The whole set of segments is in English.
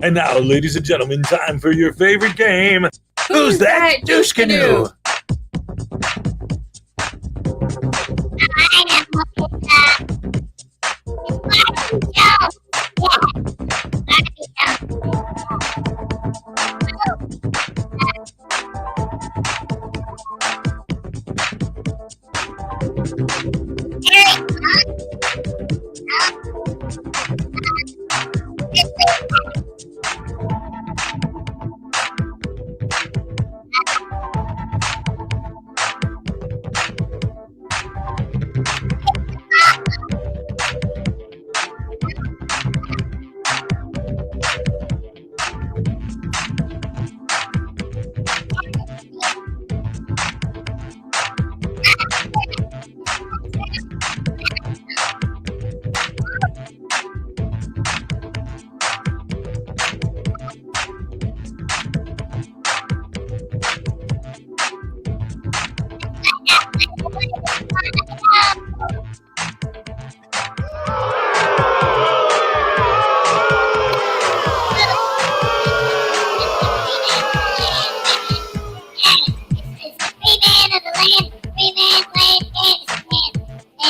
And now, ladies and gentlemen, time for your favorite game. Who's that douche canoe?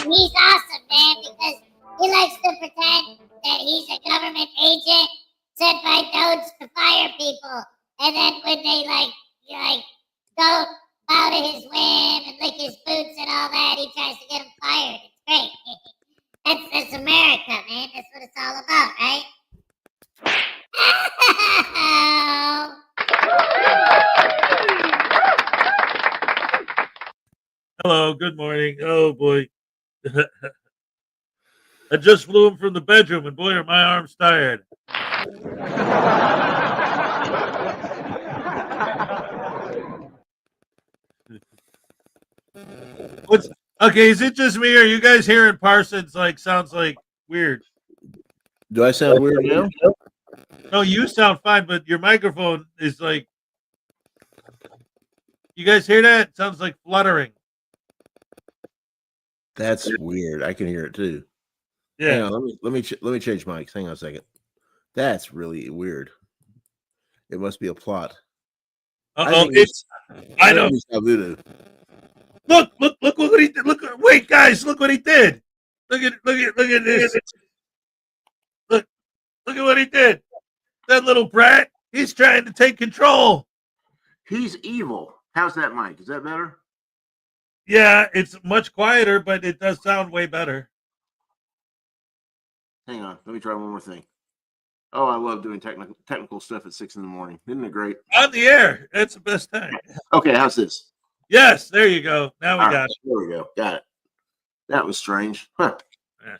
He's awesome, man, because he likes to pretend that he's a government agent sent by Doge to fire people. And then when they go bow to his whim and lick his boots and all that, he tries to get them fired. It's great. That's America, man. That's what it's all about, right? Hello, good morning. Oh, boy. I just flew him from the bedroom, and boy, are my arms tired. Okay, is it just me, or are you guys hearing Parsons sounds like weird? Do I sound weird now? No, you sound fine, but your microphone is you guys hear that? It sounds like fluttering. That's weird. I can hear it too. Yeah. Hang on, let me change mics. Hang on a second. That's really weird. It must be a plot. I know. Look what he did. Wait, guys, look what he did. Look at this. Look at what he did. That little brat, he's trying to take control. He's evil. How's that mic? Is that better? Yeah, it's much quieter, but it does sound way better. Hang on. Let me try one more thing. Oh, I love doing technical stuff at 6 a.m. Isn't it great? On the air. That's the best time. Okay, how's this? Yes, there you go. Now we got it. There we go. Got it. That was strange. Huh. Yes.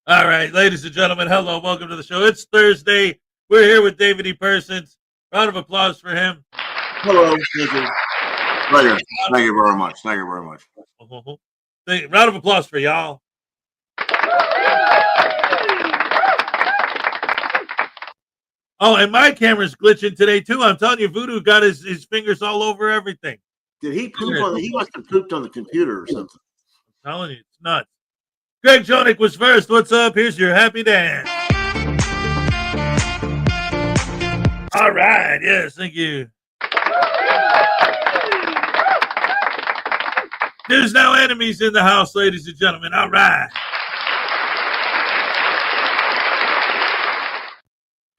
All right, ladies and gentlemen, hello. Welcome to the show. It's Thursday. We're here with David E. Persons. Round of applause for him. Hello. Thank you. Thank you very much. Thank you very much. Round of applause for y'all. Oh, and my camera's glitching today too. I'm telling you, Voodoo got his fingers all over everything. Did he poop on he must have pooped on the computer or something. I'm telling you, it's nuts. Greg Jonick was first. What's up? Here's your happy dance. All right. Yes, thank you. There's no enemies in the house, ladies and gentlemen. All right.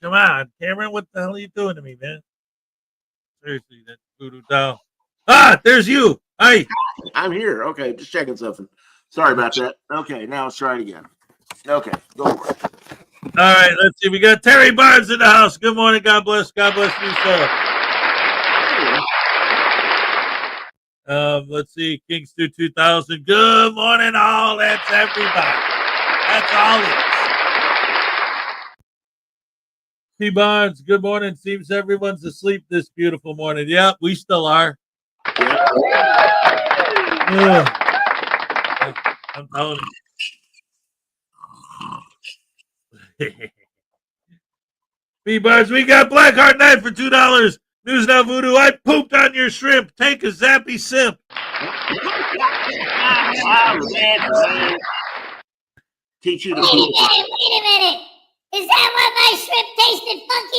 Come on, Cameron. What the hell are you doing to me, man? Seriously, that voodoo doll. Ah, there's you. Hi. I'm here. Okay, just checking something. Sorry about that. Okay, now let's try it again. Okay, go for it. All right, let's see. We got Terry Barnes in the house. Good morning. God bless. God bless you, sir. Let's see. Kingstew 2000. Good morning, all. That's everybody. That's all it is. T. Barnes, good morning. Seems everyone's asleep this beautiful morning. Yeah, we still are. Yeah. I'm telling you. P. Barnes, we got Blackheart Knife for $2. News Now Voodoo, I pooped on your shrimp. Take a zappy sip. Teach you to Wait a minute. Is that why my shrimp tasted funky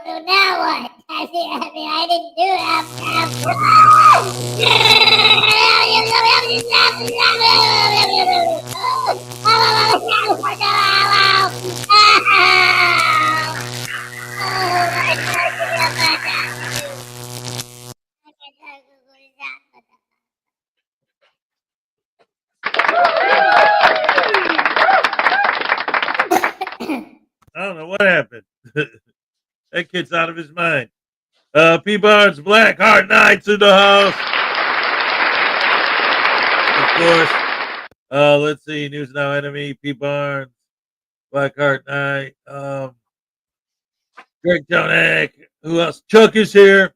Well, now what? I mean, I didn't do I don't know what happened. That kid's out of his mind. P. Barnes, Black Heart Knights in the house. Of course. Let's see. News Now Enemy, P. Barnes, Black Heart Knight, Greg Jonek. Who else? Chuck is here.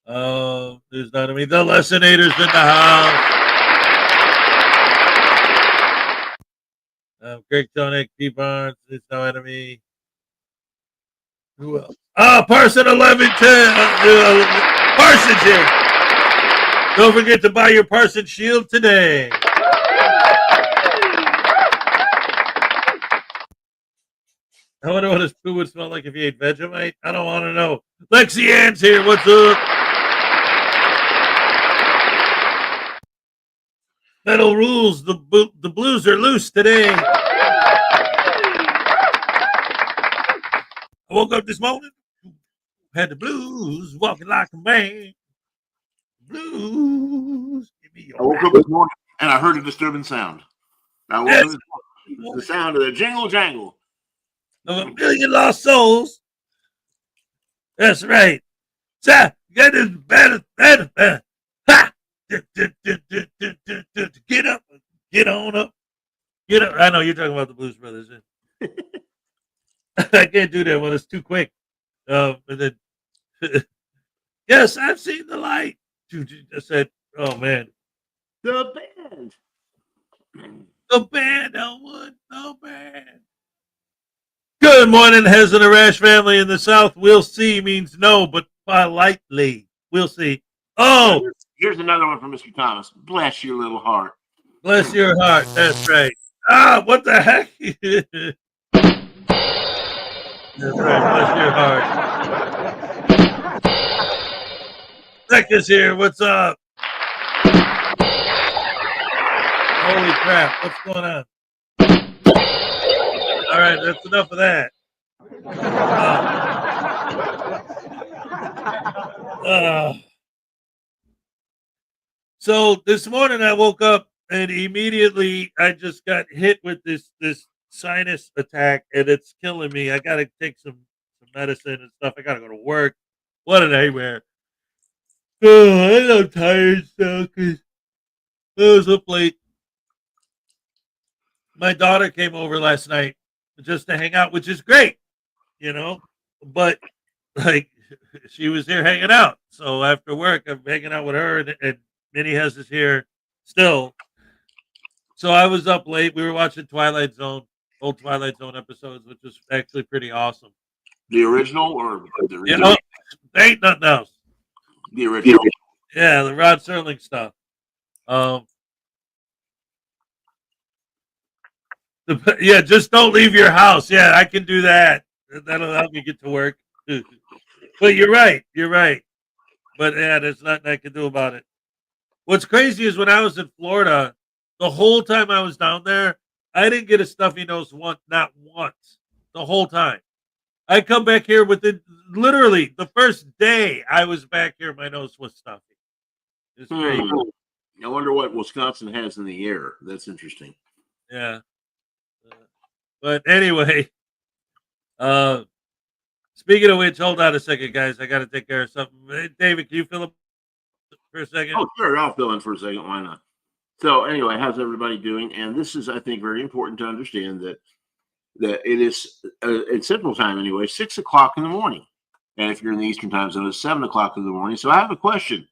News Now Enemy. The Lessonators in the house. Greg Jonek, P. Barnes, News Now Enemy. Who else? Parson 1110. Parson's here. Don't forget to buy your Parson shield today. I wonder what his poo would smell like if he ate Vegemite. I don't want to know. Lexi Ann's here. What's up? Metal rules. The blues are loose today. I woke up this morning, had the blues, walking like a man. Blues. Give me your I woke up this morning and I heard a disturbing sound. I woke up this morning, the sound of the jingle jangle of a million lost souls. That's right. So, get this better. Ha! Get up. Get on up. Get up. I know you're talking about the Blues Brothers. I can't do that when it's too quick. And then, yes, I've seen the light. I said, oh, man. The band. The band, Elwood. The band. Good morning, Hez and the Rash family in the South. We'll see means no, but politely. We'll see. Oh. Here's another one from Mr. Thomas. Bless your little heart. Bless your heart. That's right. What the heck? That's right. Bless your heart. Nick is here. What's up? Holy crap. What's going on? All right. That's enough of that. So this morning I woke up and immediately I just got hit with this sinus attack and it's killing me. I got to take some medicine and stuff. I got to go to work. What a nightmare. Oh, I'm tired still because I was up late. My daughter came over last night just to hang out, which is great, but like she was here hanging out. So after work, I'm hanging out with her and Minnie has us here still. So I was up late. We were watching Twilight Zone, old Twilight Zone episodes, which was actually pretty awesome. The original or the original? Yeah, ain't nothing else. The original. Yeah, the Rod Serling stuff. Yeah, just don't leave your house. Yeah, I can do that. That'll help me get to work. But you're right. But yeah, there's nothing I can do about it. What's crazy is when I was in Florida, the whole time I was down there, I didn't get a stuffy nose not once. The whole time. I come back here within literally the first day I was back here, my nose was stuffy. It's crazy. I wonder what Wisconsin has in the air. That's interesting. Yeah. But anyway, speaking of which, hold on a second, guys. I got to take care of something. Hey, David, can you fill up for a second? Oh, sure. I'll fill in for a second. Why not? So anyway, how's everybody doing? And this is, I think, very important to understand that it is at Central Time anyway, 6 o'clock in the morning. And if you're in the Eastern Time Zone, it's 7 o'clock in the morning. So I have a question.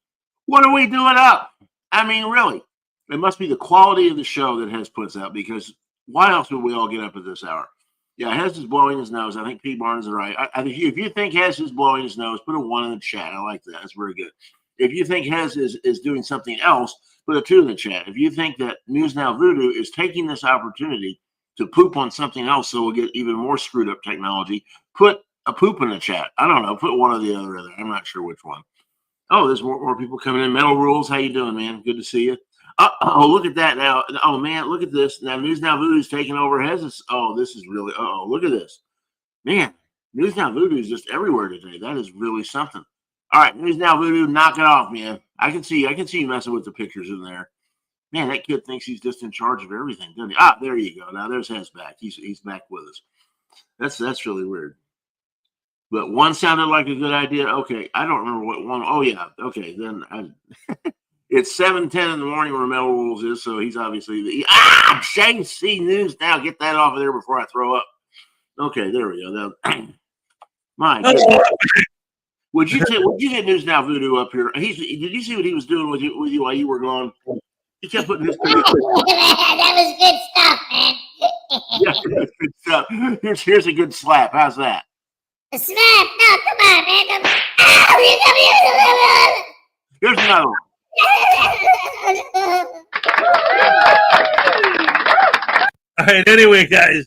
What are we doing up? I mean, really, it must be the quality of the show that Hez puts out, because why else would we all get up at this hour? Yeah, Hez is blowing his nose. I think P. Barnes is right. I think if you think Hez is blowing his nose, put a 1 in the chat. I like that. That's very good. If you think Hez is doing something else, put a 2 in the chat. If you think that News Now Voodoo is taking this opportunity to poop on something else, so we'll get even more screwed up technology. Put a poop in the chat. I don't know. Put one or the other in there. I'm not sure which one. Oh, there's more people coming in. Metal Rules, how you doing, man? Good to see you. Oh, look at that now. Oh, man, look at this. Now, News Now Voodoo's taking over. Oh, this is really, look at this. Man, News Now Voodoo is just everywhere today. That is really something. All right, News Now Voodoo, knock it off, man. I can see you messing with the pictures in there. Man, that kid thinks he's just in charge of everything, doesn't he? Ah, there you go. Now there's Hez back. He's back with us. That's really weird. But one sounded like a good idea. Okay, I don't remember what one. Oh yeah. Okay, then it's 7:10 in the morning where Metal Rules is, so he's obviously Shane C News Now. Get that off of there before I throw up. Okay, there we go. Now, my goodness. Would you get News Now Voodoo up here? Did you see what he was doing with you while you were gone? He kept putting his. That was good stuff, man. Yeah, good stuff. Here's a good slap. How's that? A slap? No, come on, man. Here's another one. All right. Anyway, guys.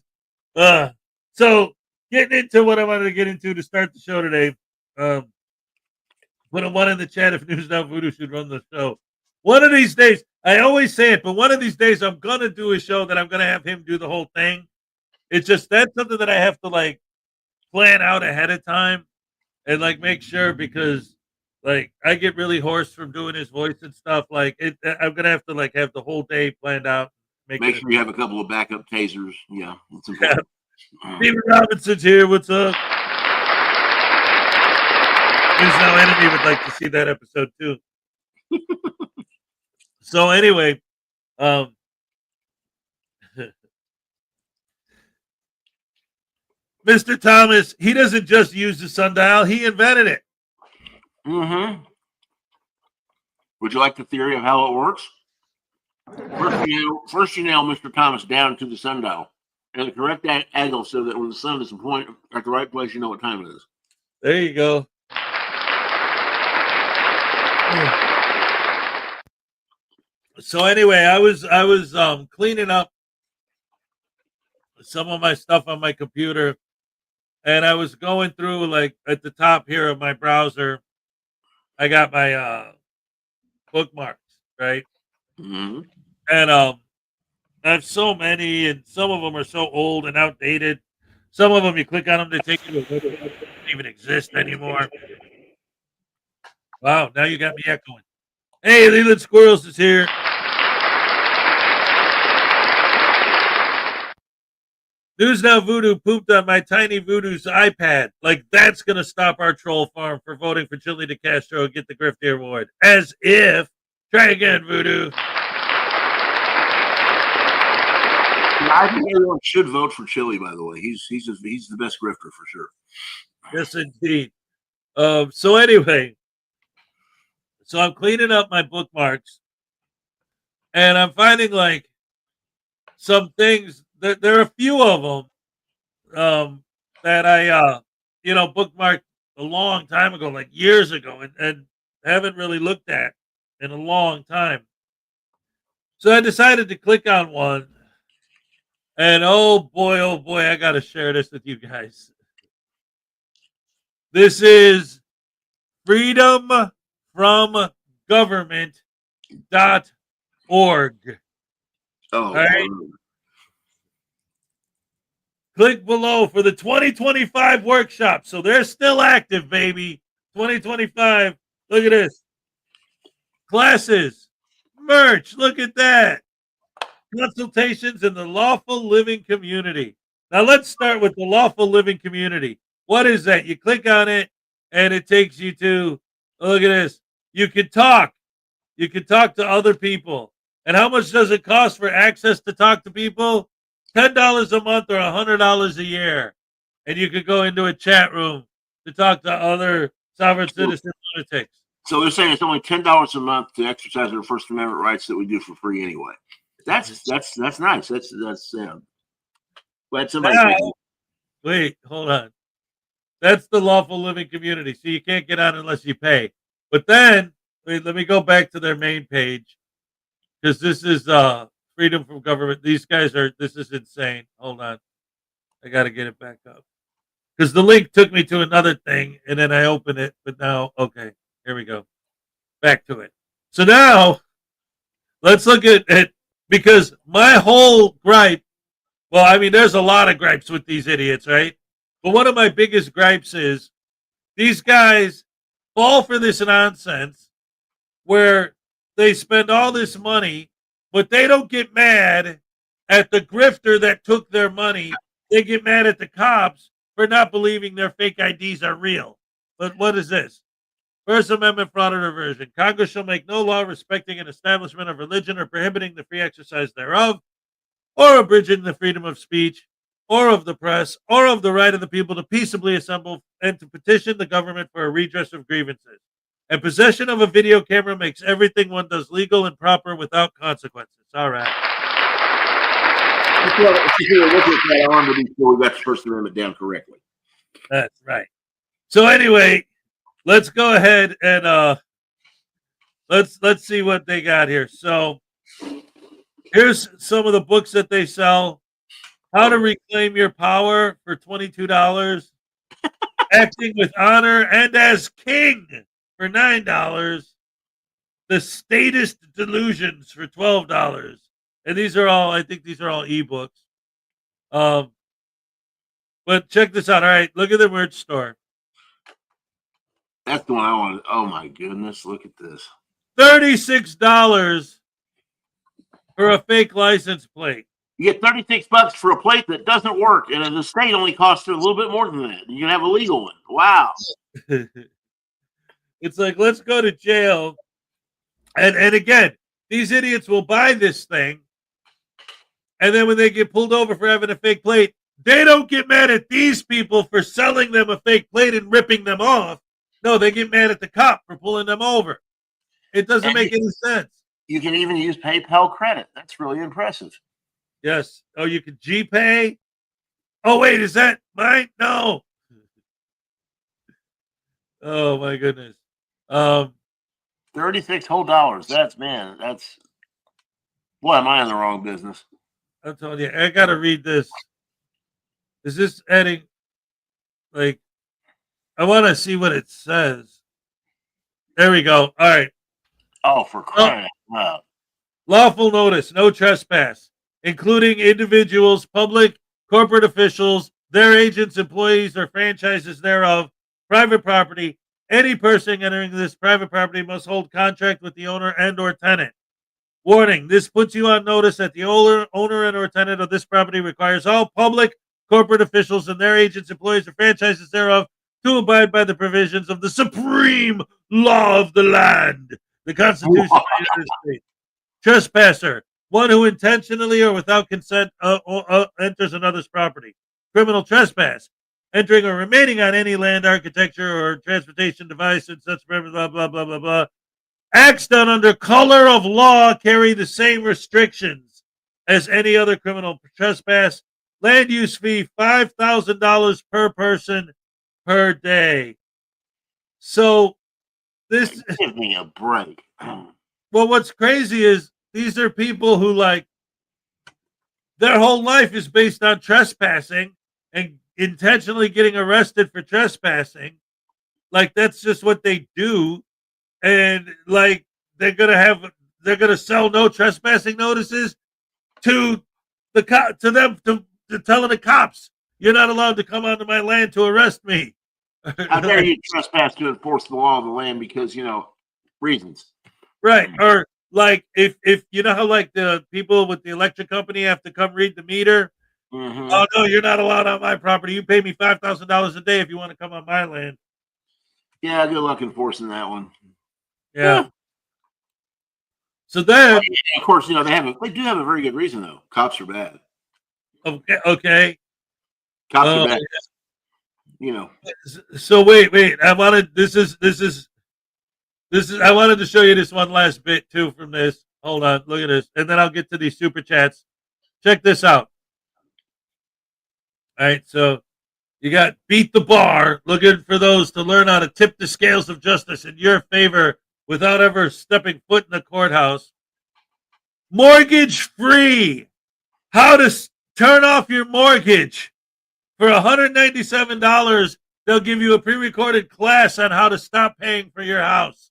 So getting into what I wanted to get into to start the show today. Put a one in the chat if News Now Voodoo should run the show. One of these days, I always say it, but one of these days I'm gonna do a show that I'm gonna have him do the whole thing. It's just that's something that I have to like plan out ahead of time and like make sure, because like I get really hoarse from doing his voice and stuff. Like I'm gonna have to like have the whole day planned out. Make sure you have a couple of backup tasers. Yeah, that's important. Steven Robinson's here. What's up? News Now Enemy would like to see that episode too. So anyway, Mr. Thomas, he doesn't just use the sundial; he invented it. Mm-hmm. Would you like the theory of how it works? First you nail Mr. Thomas down to the sundial at the correct angle so that when the sun is pointing at the right place, you know what time it is. There you go. So anyway, I was cleaning up some of my stuff on my computer, and I was going through, like, at the top here of my browser, I got my bookmarks, right? Mm-hmm. And I have so many, and some of them are so old and outdated. Some of them, you click on them, they take you to a website that doesn't even exist anymore. Wow, now you got me echoing. Hey, Leland Squirrels is here. News Now Voodoo pooped on my tiny Voodoo's iPad. Like, that's going to stop our troll farm for voting for Chili De Castro and get the Grifty Award. As if. Try again, Voodoo. I think everyone should vote for Chili, by the way. He's the best grifter for sure. Yes, indeed. So anyway, so I'm cleaning up my bookmarks, and I'm finding like some things. There are a few of them that I bookmarked a long time ago, like years ago, and haven't really looked at in a long time. So I decided to click on one, and oh boy, I got to share this with you guys. This is freedomfromgovernment.org. Oh, right. Click below for the 2025 workshop. So they're still active, baby. 2025. Look at this. Classes, merch. Look at that. Consultations in the lawful living community. Now let's start with the lawful living community. What is that? You click on it and it takes you to, look at this. You can talk. You can talk to other people. And how much does it cost for access to talk to people? $10 a month or $100 a year. And you could go into a chat room to talk to other sovereign citizen lunatics. So they're saying it's only $10 a month to exercise our First Amendment rights that we do for free anyway. That's nice. That's glad somebody. Wait, hold on. That's the lawful living community. So you can't get on unless you pay. But then, wait, let me go back to their main page, because this is freedom from government. These guys are. This is insane. Hold on, I got to get it back up because the link took me to another thing, and then I opened it. But now, okay, here we go. Back to it. So now, let's look at it because my whole gripe. Well, I mean, there's a lot of gripes with these idiots, right? But one of my biggest gripes is these guys fall for this nonsense where they spend all this money, but they don't get mad at the grifter that took their money. They get mad at the cops for not believing their fake IDs are real. But what is this? First Amendment Frauditor version. Congress shall make no law respecting an establishment of religion or prohibiting the free exercise thereof, or abridging the freedom of speech, or of the press, or of the right of the people to peaceably assemble and to petition the government for a redress of grievances. And possession of a video camera makes everything one does legal and proper without consequences. All right. If you're looking at that, I want to be sure we got the First Amendment down correctly. That's right. So anyway, let's go ahead and let's see what they got here. So here's some of the books that they sell. How to Reclaim Your Power for $22. Acting with Honor and as King for $9. The Statist Delusions for $12. And these are all, I think these are all ebooks. But check this out. All right, look at the merch store. That's the one I wanted. Oh my goodness, look at this. $36 for a fake license plate. You get $36 for a plate that doesn't work, and in the state only costs a little bit more than that. You can have a legal one. Wow. It's like, let's go to jail. And again, these idiots will buy this thing, and then when they get pulled over for having a fake plate, they don't get mad at these people for selling them a fake plate and ripping them off. No, they get mad at the cop for pulling them over. It doesn't make any sense. You can even use PayPal credit. That's really impressive. Yes. Oh, you can GPay? Oh, wait, is that mine? No. Oh, my goodness. 36 whole dollars. That's boy, am I in the wrong business. I'm telling you, I got to read this. Is this adding, like, I want to see what it says. There we go. All right. Oh, for crying out loud. Lawful notice, no trespass, including individuals, public, corporate officials, their agents, employees, or franchises thereof, private property. Any person entering this private property must hold contract with the owner and or tenant. Warning, this puts you on notice that the owner and or tenant of this property requires all public, corporate officials, and their agents, employees, or franchises thereof to abide by the provisions of the supreme law of the land, the Constitution of the United States. Trespasser, one who intentionally or without consent enters another's property. Criminal trespass, entering or remaining on any land, architecture, or transportation device in such blah, blah, blah, blah, blah, blah. Acts done under color of law carry the same restrictions as any other criminal trespass. Land use fee, $5,000 per person per day. So this... Give me a break. Well, what's crazy is these are people who, like, their whole life is based on trespassing and intentionally getting arrested for trespassing. Like, that's just what they do. And, like, they're gonna sell no trespassing notices to telling the cops, you're not allowed to come onto my land to arrest me. How dare you trespass to enforce the law of the land because, reasons. Right. Or like if you know how like the people with the electric company have to come read the meter. Mm-hmm. Oh no, you're not allowed on my property. You pay me $5,000 a day if you want to come on my land. Yeah, good luck enforcing that one. Yeah. So then, of course, they do have a very good reason though. Cops are bad. Okay. Cops are bad. So wait. I wanted I wanted to show you this one last bit too from this. Hold on, look at this, and then I'll get to these super chats. Check this out. All right, so you got Beat the Bar, looking for those to learn how to tip the scales of justice in your favor without ever stepping foot in the courthouse. mortgage free. How to turn off your mortgage. For $197, they'll give you a pre-recorded class on how to stop paying for your house.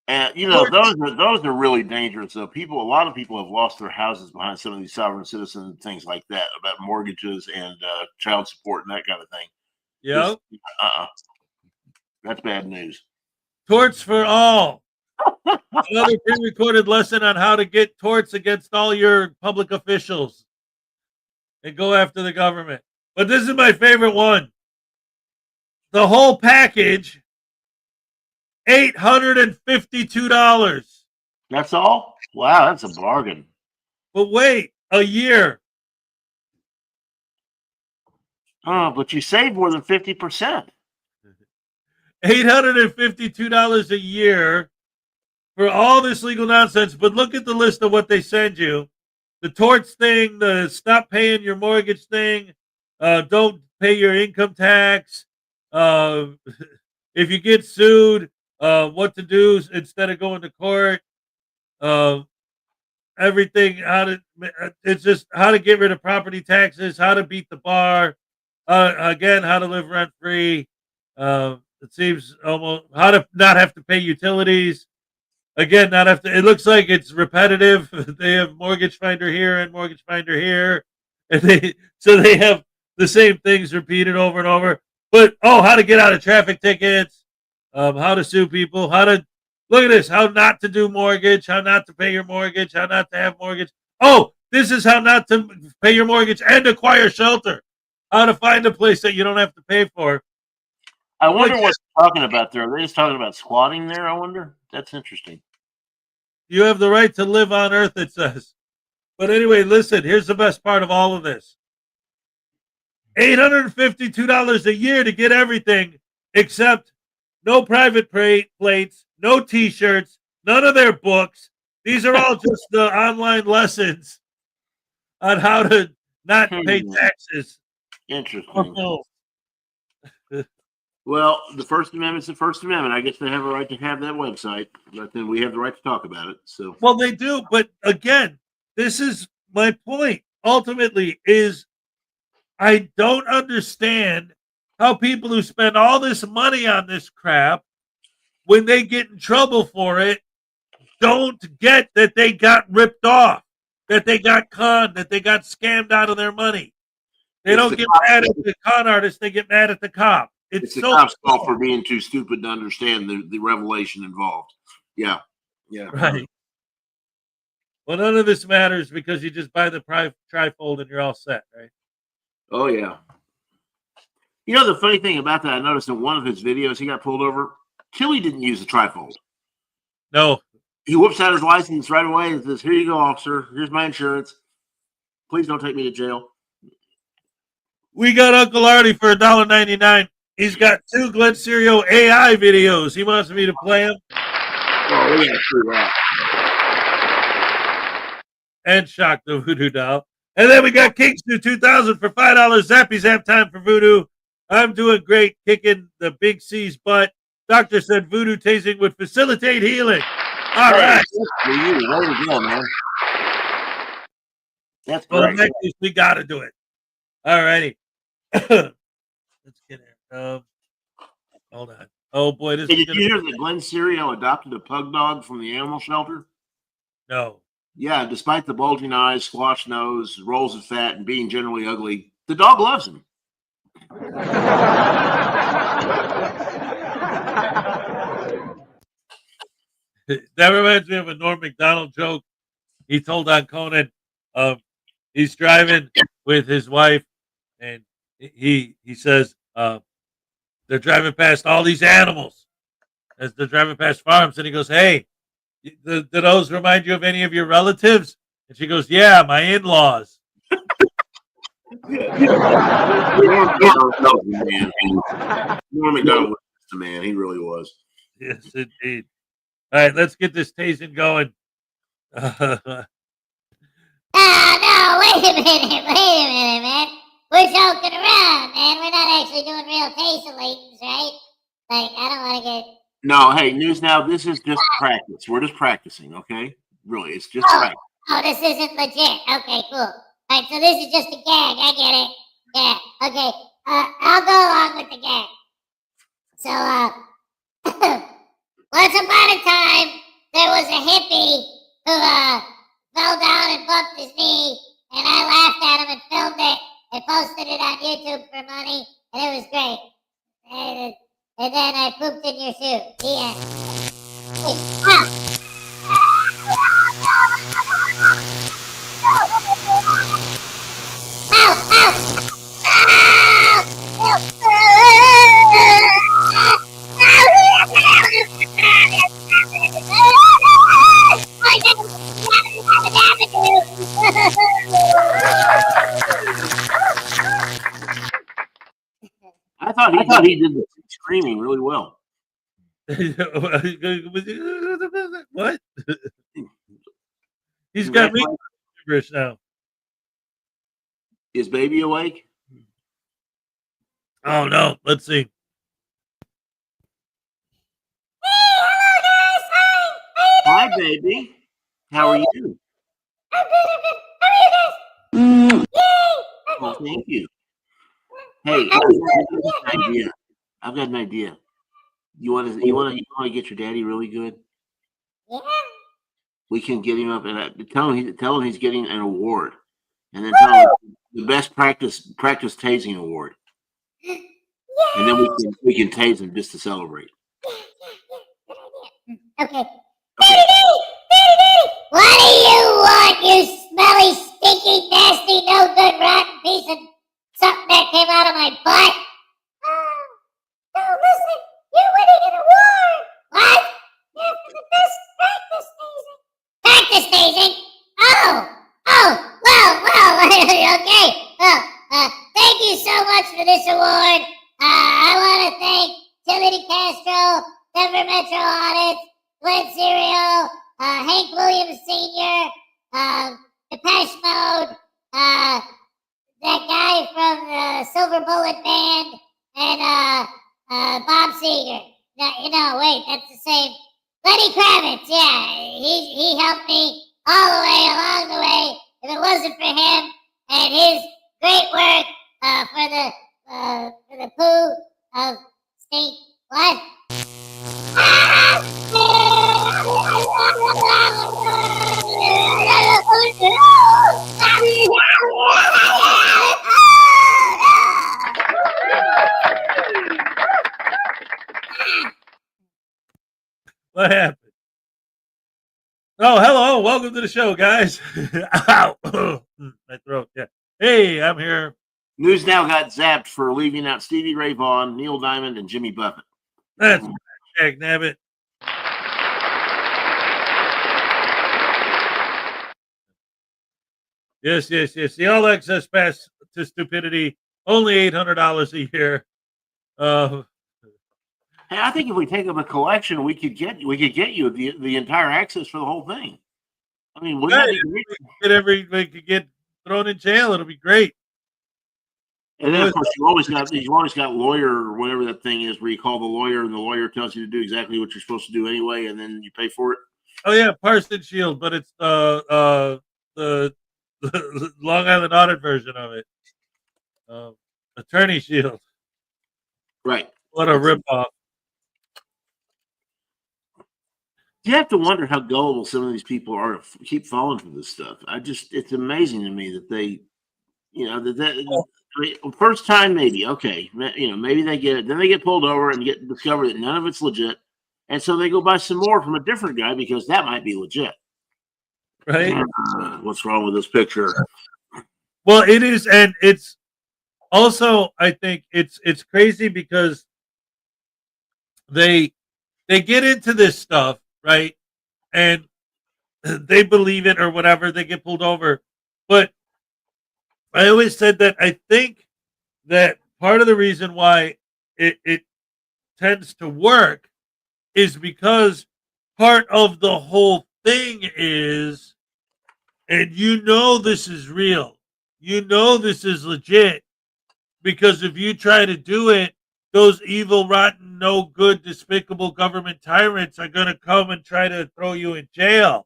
And those are really dangerous. Though a lot of people have lost their houses behind some of these sovereign citizen things like that about mortgages and child support and that kind of thing. Yeah, that's bad news. Torts for all. Another pre-recorded lesson on how to get torts against all your public officials and go after the government. But this is my favorite one. The whole package, $852. That's all? Wow, that's a bargain. But wait, a year. Oh, but you save more than 50%. $852 a year for all this legal nonsense. But look at the list of what they send you. The torts thing, the stop paying your mortgage thing, don't pay your income tax. If you get sued, what to do instead of going to court. Everything, it's just how to get rid of property taxes, how to beat the bar, again, how to live rent free. It seems almost how to not have to pay utilities. Again, not have to. It looks like it's repetitive. They have Mortgage Finder here and Mortgage Finder here, and they have the same things repeated over and over. But how to get out of traffic tickets, how to sue people, how to look at this, how not to do mortgage, how not to pay your mortgage, how not to have mortgage. Oh, this is how not to pay your mortgage and acquire shelter. How to find a place that you don't have to pay for. I wonder what they're talking about there. Are they just talking about squatting there? I wonder. That's interesting. You have the right to live on earth, it says. But anyway, listen, here's the best part of all of this. $852 a year to get everything except no private plates, no T-shirts, none of their books. These are all just the online lessons on how to not pay taxes. Interesting. Well, the First Amendment's the First Amendment. I guess they have a right to have that website, but then we have the right to talk about it. So, well, they do, but again, this is my point. Ultimately, is I don't understand how people who spend all this money on this crap, when they get in trouble for it, don't get that they got ripped off, that they got conned, that they got scammed out of their money. They don't get mad at the con artist; they get mad at the cop. It's the cop's fault for being too stupid to understand the revelation involved. Yeah. Right. Well, none of this matters because you just buy the trifold and you're all set, right? Oh, yeah. You know, the funny thing about that, I noticed in one of his videos, he got pulled over. Tilly didn't use the trifold. No. He whips out his license right away and says, "Here you go, officer. Here's my insurance. Please don't take me to jail." We got Uncle Artie for $1.99. He's got 2 Glenn Serio AI videos. He wants me to play them. Oh, yeah, true that. And Shock the Voodoo Doll. And then we got Kingston 2000 for $5. Zappy Zap time for Voodoo. I'm doing great, kicking the Big C's butt. Doctor said voodoo tasing would facilitate healing. All right. For you. Way to go, man. That's well, great. In that case, we got to do it. All righty. Let's get here. Hold on. Oh, boy. Did you hear that Glenn Serio adopted a pug dog from the animal shelter? No. Yeah, despite the bulging eyes, squashed nose, rolls of fat, and being generally ugly, the dog loves him. That reminds me of a Norm Macdonald joke he told on Conan. He's driving with his wife, and he says they're driving past all these animals as they're driving past farms, and he goes, "Hey, do those remind you of any of your relatives?" And she goes, "Yeah, my in-laws." Norm Macdonald was the man. He really was. Yes, indeed. All right, let's get this tasing going. Oh, no, wait a minute, man. We're joking around, man. We're not actually doing real tasing, right? Like, I don't want to get... No, hey, News Now, this is just practice. We're just practicing, okay? Really, it's just right. Oh, this isn't legit. Okay, cool. All right, so this is just a gag. I get it. Yeah. Okay. I'll go along with the gag. So, once upon a time, there was a hippie who fell down and bumped his knee, and I laughed at him and filmed it and posted it on YouTube for money, and it was great. And then I pooped in your shoe. The end. I thought he did the screaming really well. What? He's got me gibberish now. Is baby awake? Oh no, let's see. Hi, baby. How are you? I'm good. How are you guys? Well, thank you. Hey, I've got an idea. You want to get your daddy really good? Yeah. We can get him up and tell him he's getting an award, and then tell him the best practice tasing award, and then we can tase him just to celebrate. Okay. Daddy! What do you want, you smelly, stinky, nasty, no good, rotten piece of something that came out of my butt? No, listen, you're winning an award. What? Yeah, for the best practice tasing. Practice tasing? Well, okay. Well, thank you so much for this award. I want to thank Timothy Castro, Denver Metro Audit, Glenn Serial, Hank Williams Sr., Depeche Mode, that guy from the Silver Bullet Band, and Bob Seger. No, wait, that's the same. Lenny Kravitz, yeah, he helped me all the way along the way. If it wasn't for him and his great work for the poo of stink, what? What happened? Oh, hello. Welcome to the show, guys. Ow. My throat. Yeah. Hey, I'm here. News Now got zapped for leaving out Stevie Ray Vaughan, Neil Diamond, and Jimmy Buffett. That's nabbit. Yes. The all access pass to stupidity, only $800 a year. Hey, I think if we take up a collection, we could get you the entire access for the whole thing. I mean, we could get thrown in jail. It'll be great. And then, of course, you've always got lawyer or whatever that thing is, where you call the lawyer and the lawyer tells you to do exactly what you're supposed to do anyway, and then you pay for it. Oh yeah, Parson Shield, but it's the Long Island Audit version of it. Attorney Shield. Right. What a ripoff. You have to wonder how gullible some of these people are to keep falling for this stuff. It's amazing to me that they, first time maybe, okay, maybe they get it. Then they get pulled over and discover that none of it's legit. And so they go buy some more from a different guy because that might be legit. Right. What's wrong with this picture? Well, it is, and it's also, I think it's crazy because they get into this stuff, right? And they believe it or whatever, they get pulled over. But I always said that I think that part of the reason why it tends to work is because part of the whole thing is, and this is real, this is legit, because if you try to do it, those evil, rotten, no good, despicable government tyrants are going to come and try to throw you in jail.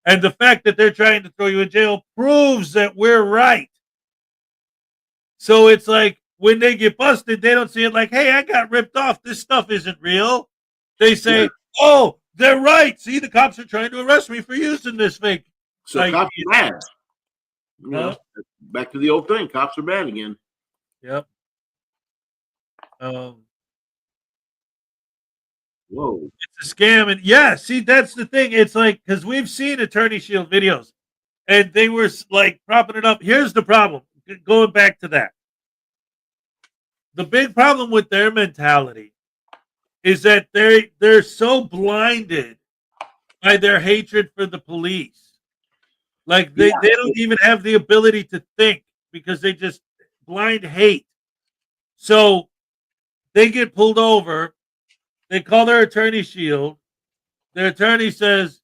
And the fact that they're trying to throw you in jail proves that we're right. So it's like when they get busted, they don't see it like, hey, I got ripped off. This stuff isn't real. They say, oh, they're right. See, the cops are trying to arrest me for using this fake. So cops are bad. You know, back to the old thing. Cops are bad again. Yep. Whoa. It's a scam. And yeah, see, that's the thing. It's like, because we've seen Attorney Shield videos and they were like propping it up. Here's the problem. Going back to that. The big problem with their mentality is that they're so blinded by their hatred for the police. Like they don't even have the ability to think because they just blind hate. So they get pulled over. They call their attorney Shield. Their attorney says,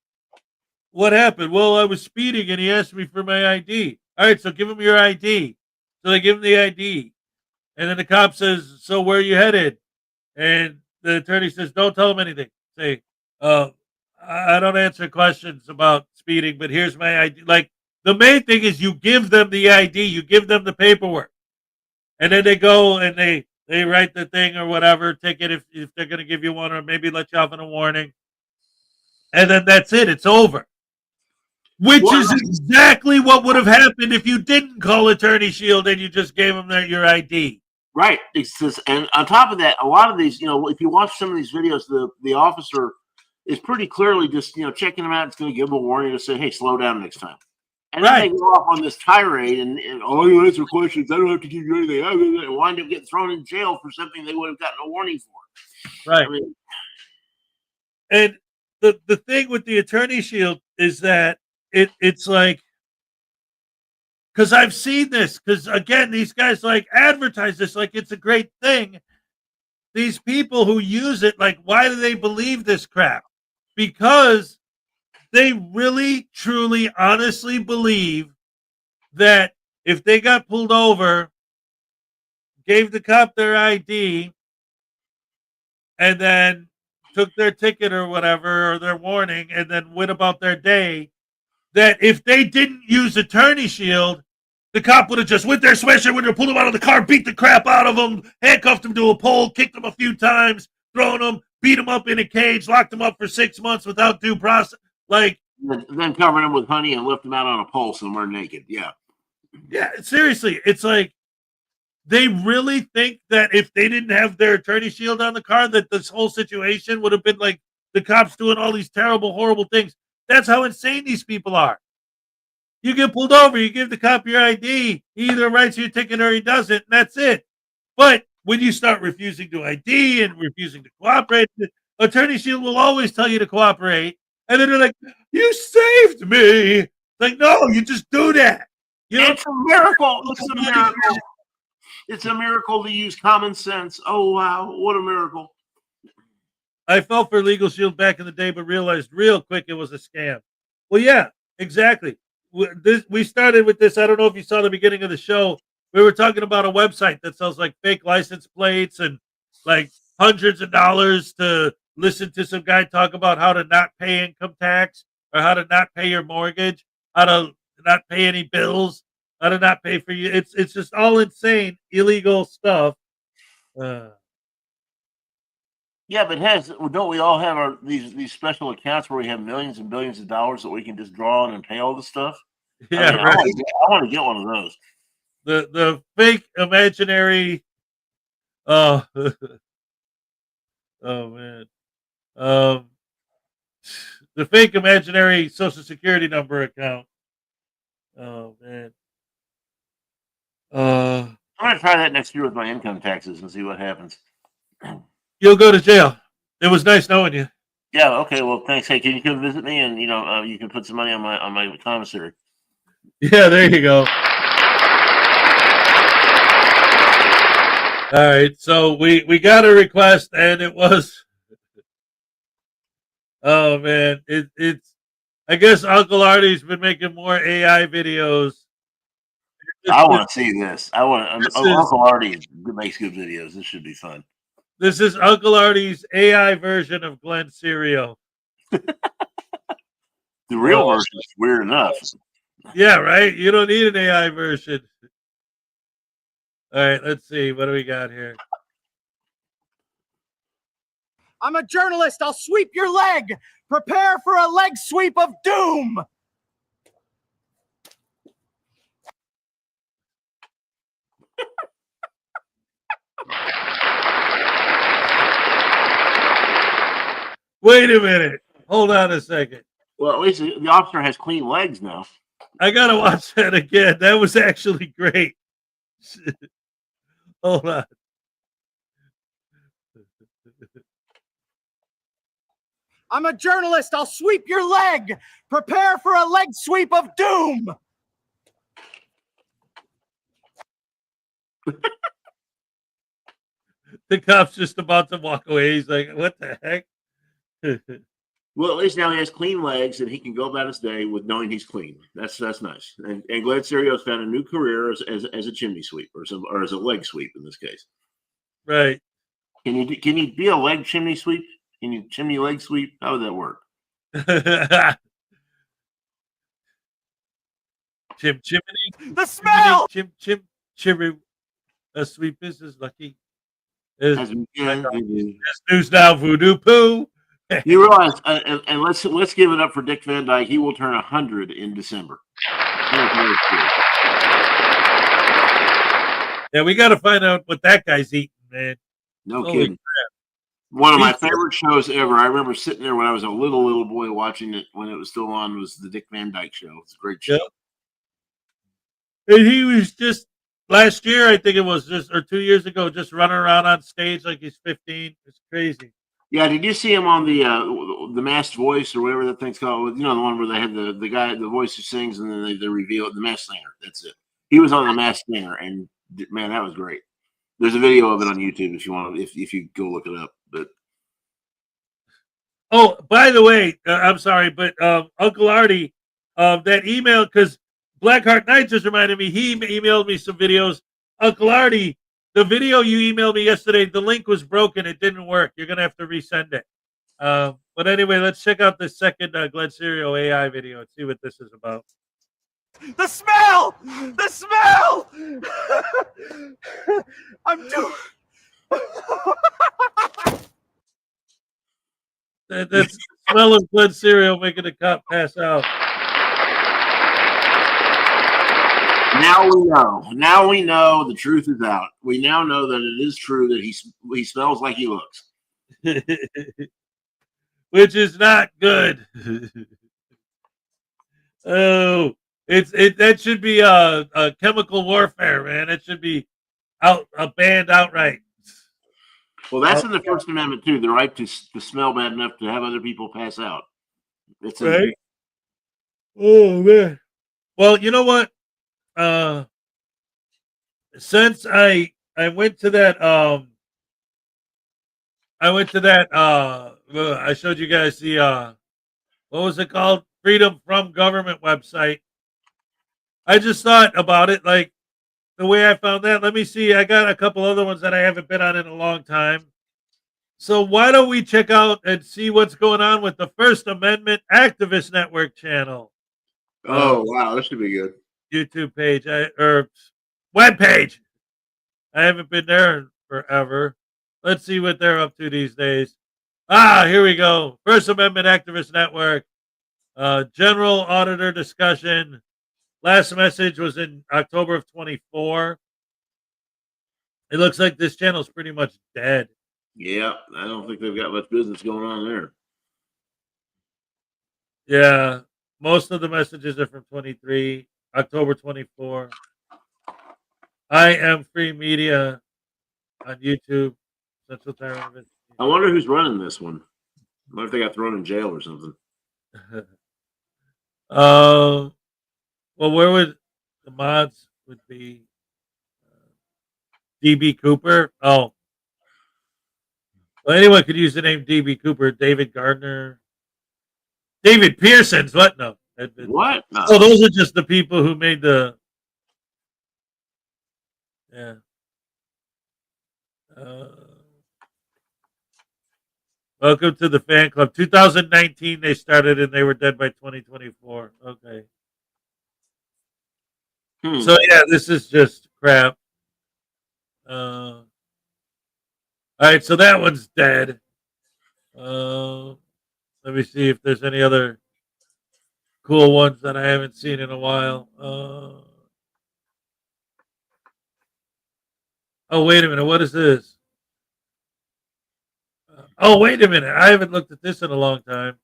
what happened? Well, I was speeding and he asked me for my ID. All right, so give him your ID. So they give him the ID. And then the cop says, so where are you headed? And the attorney says, don't tell him anything. Say, I don't answer questions about speeding, but here's my ID. Like, the main thing is you give them the ID. You give them the paperwork. And then they go and they write the thing or whatever, ticket if they're going to give you one or maybe let you off in a warning. And then that's it. It's over. Which is exactly what would have happened if you didn't call Attorney Shield and you just gave them your ID. Right. It's just, and on top of that, a lot of these, if you watch some of these videos, the officer is pretty clearly just, checking them out. It's going to give them a warning to say, hey, slow down next time. And then they go off on this tirade and you answer questions. I don't have to give you anything. And wind up getting thrown in jail for something they would have gotten a warning for. Right. I mean, and the thing with the Attorney Shield is that it's like, because I've seen this, because again, these guys like advertise this like it's a great thing. These people who use it, like, why do they believe this crap? Because they really, truly, honestly believe that if they got pulled over, gave the cop their ID, and then took their ticket or whatever, or their warning, and then went about their day, that if they didn't use Attorney Shield, the cop would have just went there, smashed it, would have pulled him out of the car, beat the crap out of him, handcuffed him to a pole, kicked him a few times, thrown him, beat him up in a cage, locked him up for 6 months without due process. Like, then covered him with honey and left him out on a pole somewhere naked. Yeah. Yeah, seriously. It's like they really think that if they didn't have their Attorney Shield on the car, that this whole situation would have been like the cops doing all these terrible, horrible things. That's how insane these people are. You get pulled over, you give the cop your ID, he either writes you a ticket or he doesn't, and that's it. But when you start refusing to ID and refusing to cooperate, the Attorney Shield will always tell you to cooperate. And then they're like, you saved me. It's like, no, you just do that. It's a miracle. It's a miracle. It's a miracle to use common sense. Oh, wow. What a miracle. I fell for Legal Shield back in the day, but realized real quick it was a scam. Well, yeah, exactly. We started with this. I don't know if you saw the beginning of the show. We were talking about a website that sells like fake license plates and like hundreds of dollars to listen to some guy talk about how to not pay income tax or how to not pay your mortgage, how to not pay any bills, how to not pay for you. It's just all insane, illegal stuff. Yeah, but don't we all have these special accounts where we have millions and billions of dollars that we can just draw on and pay all the stuff? Yeah, right. I want to get one of those. The fake imaginary. Oh, oh man. The fake imaginary Social Security number account. Oh man. I'm gonna try that next year with my income taxes and see what happens. You'll go to jail. It was nice knowing you. Yeah. Okay. Well, thanks. Hey, can you come visit me and you can put some money on my commissary? Yeah. There you go. All right. So we got a request and it was. Oh man, it's. I guess Uncle Artie's been making more AI videos. I want to see this. Uncle Artie makes good videos. This should be fun. This is Uncle Artie's AI version of Glenn Serio. The real version is weird enough. Yeah, right? You don't need an AI version. All right, let's see. What do we got here? I'm a journalist. I'll sweep your leg. Prepare for a leg sweep of doom. Wait a minute. Hold on a second. Well, at least the officer has clean legs now. I gotta watch that again. That was actually great. Hold on. I'm a journalist. I'll sweep your leg. Prepare for a leg sweep of doom. The cop's just about to walk away. He's like, what the heck? Well, at least now he has clean legs and he can go about his day with knowing he's clean. That's nice. And Glenn Serio's found a new career as a chimney sweep or as a leg sweep in this case. Right. Can you be a leg chimney sweep? Can you chimney leg sweep? How would that work? Chimney. The smell. Chimney. A sweep is lucky. As news now, voodoo poo. You realize, and let's give it up for Dick Van Dyke. He will turn 100 in December. Yeah, we got to find out what that guy's eating, man. No kidding. Crap. One of my favorite shows ever. I remember sitting there when I was a little boy watching it when it was still on. Was the Dick Van Dyke Show? It's a great show. Yeah. And he was just last year, I think it was or 2 years ago, just running around on stage like he's 15. It's crazy. Yeah, did you see him on the Masked Voice or whatever that thing's called? You know, the one where they had the guy, the voice who sings, and then they reveal it, the Masked Singer. That's it. He was on the Masked Singer, and man, that was great. There's a video of it on YouTube if you want, if you go look it up. But by the way, I'm sorry, but Uncle Artie, that email, because Blackheart Knight just reminded me, he emailed me some videos. Uncle Artie, the video you emailed me yesterday, the link was broken. It didn't work. You're going to have to resend it. But anyway, let's check out the second Glenn Serio AI video and see what this is about. The smell! The smell! I'm doing... That's the smell of Glenn Serio making the cop pass out. Now we know the truth is out. We now know that it is true that he smells like he looks, which is not good. Oh, that should be a chemical warfare, man. It should be banned outright. Well, that's in the First Amendment too. The right to smell bad enough to have other people pass out. It's right. Oh man. Well, you know what? Since I went to that I showed you guys the what was it called? Freedom from Government website. I just thought about it, like the way I found that. Let me see. I got a couple other ones that I haven't been on in a long time. So why don't we check out and see what's going on with the First Amendment Activist Network channel? Oh wow, this should be good. YouTube page or web page. I haven't been there forever. Let's see what they're up to these days. Here we go. First Amendment Activist Network. General Auditor discussion. Last message was in October of 24. It looks like this channel is pretty much dead. Yeah, I don't think they've got much business going on there. Yeah, most of the messages are from 23. October 24. I am Free Media on YouTube. Central Tyrone. I wonder who's running this one. I wonder if they got thrown in jail or something. Well, where would the mods would be? DB Cooper. Oh, well, anyone could use the name DB Cooper. David Gardner. David Pearson's what? No. What? No. Oh, those are just the people who made the. Yeah. Welcome to the fan club. 2019 they started and they were dead by 2024. Okay. So yeah, this is just crap. All right, so that one's dead. Let me see if there's any other cool ones that I haven't seen in a while. Oh, wait a minute. What is this? Oh, wait a minute. I haven't looked at this in a long time.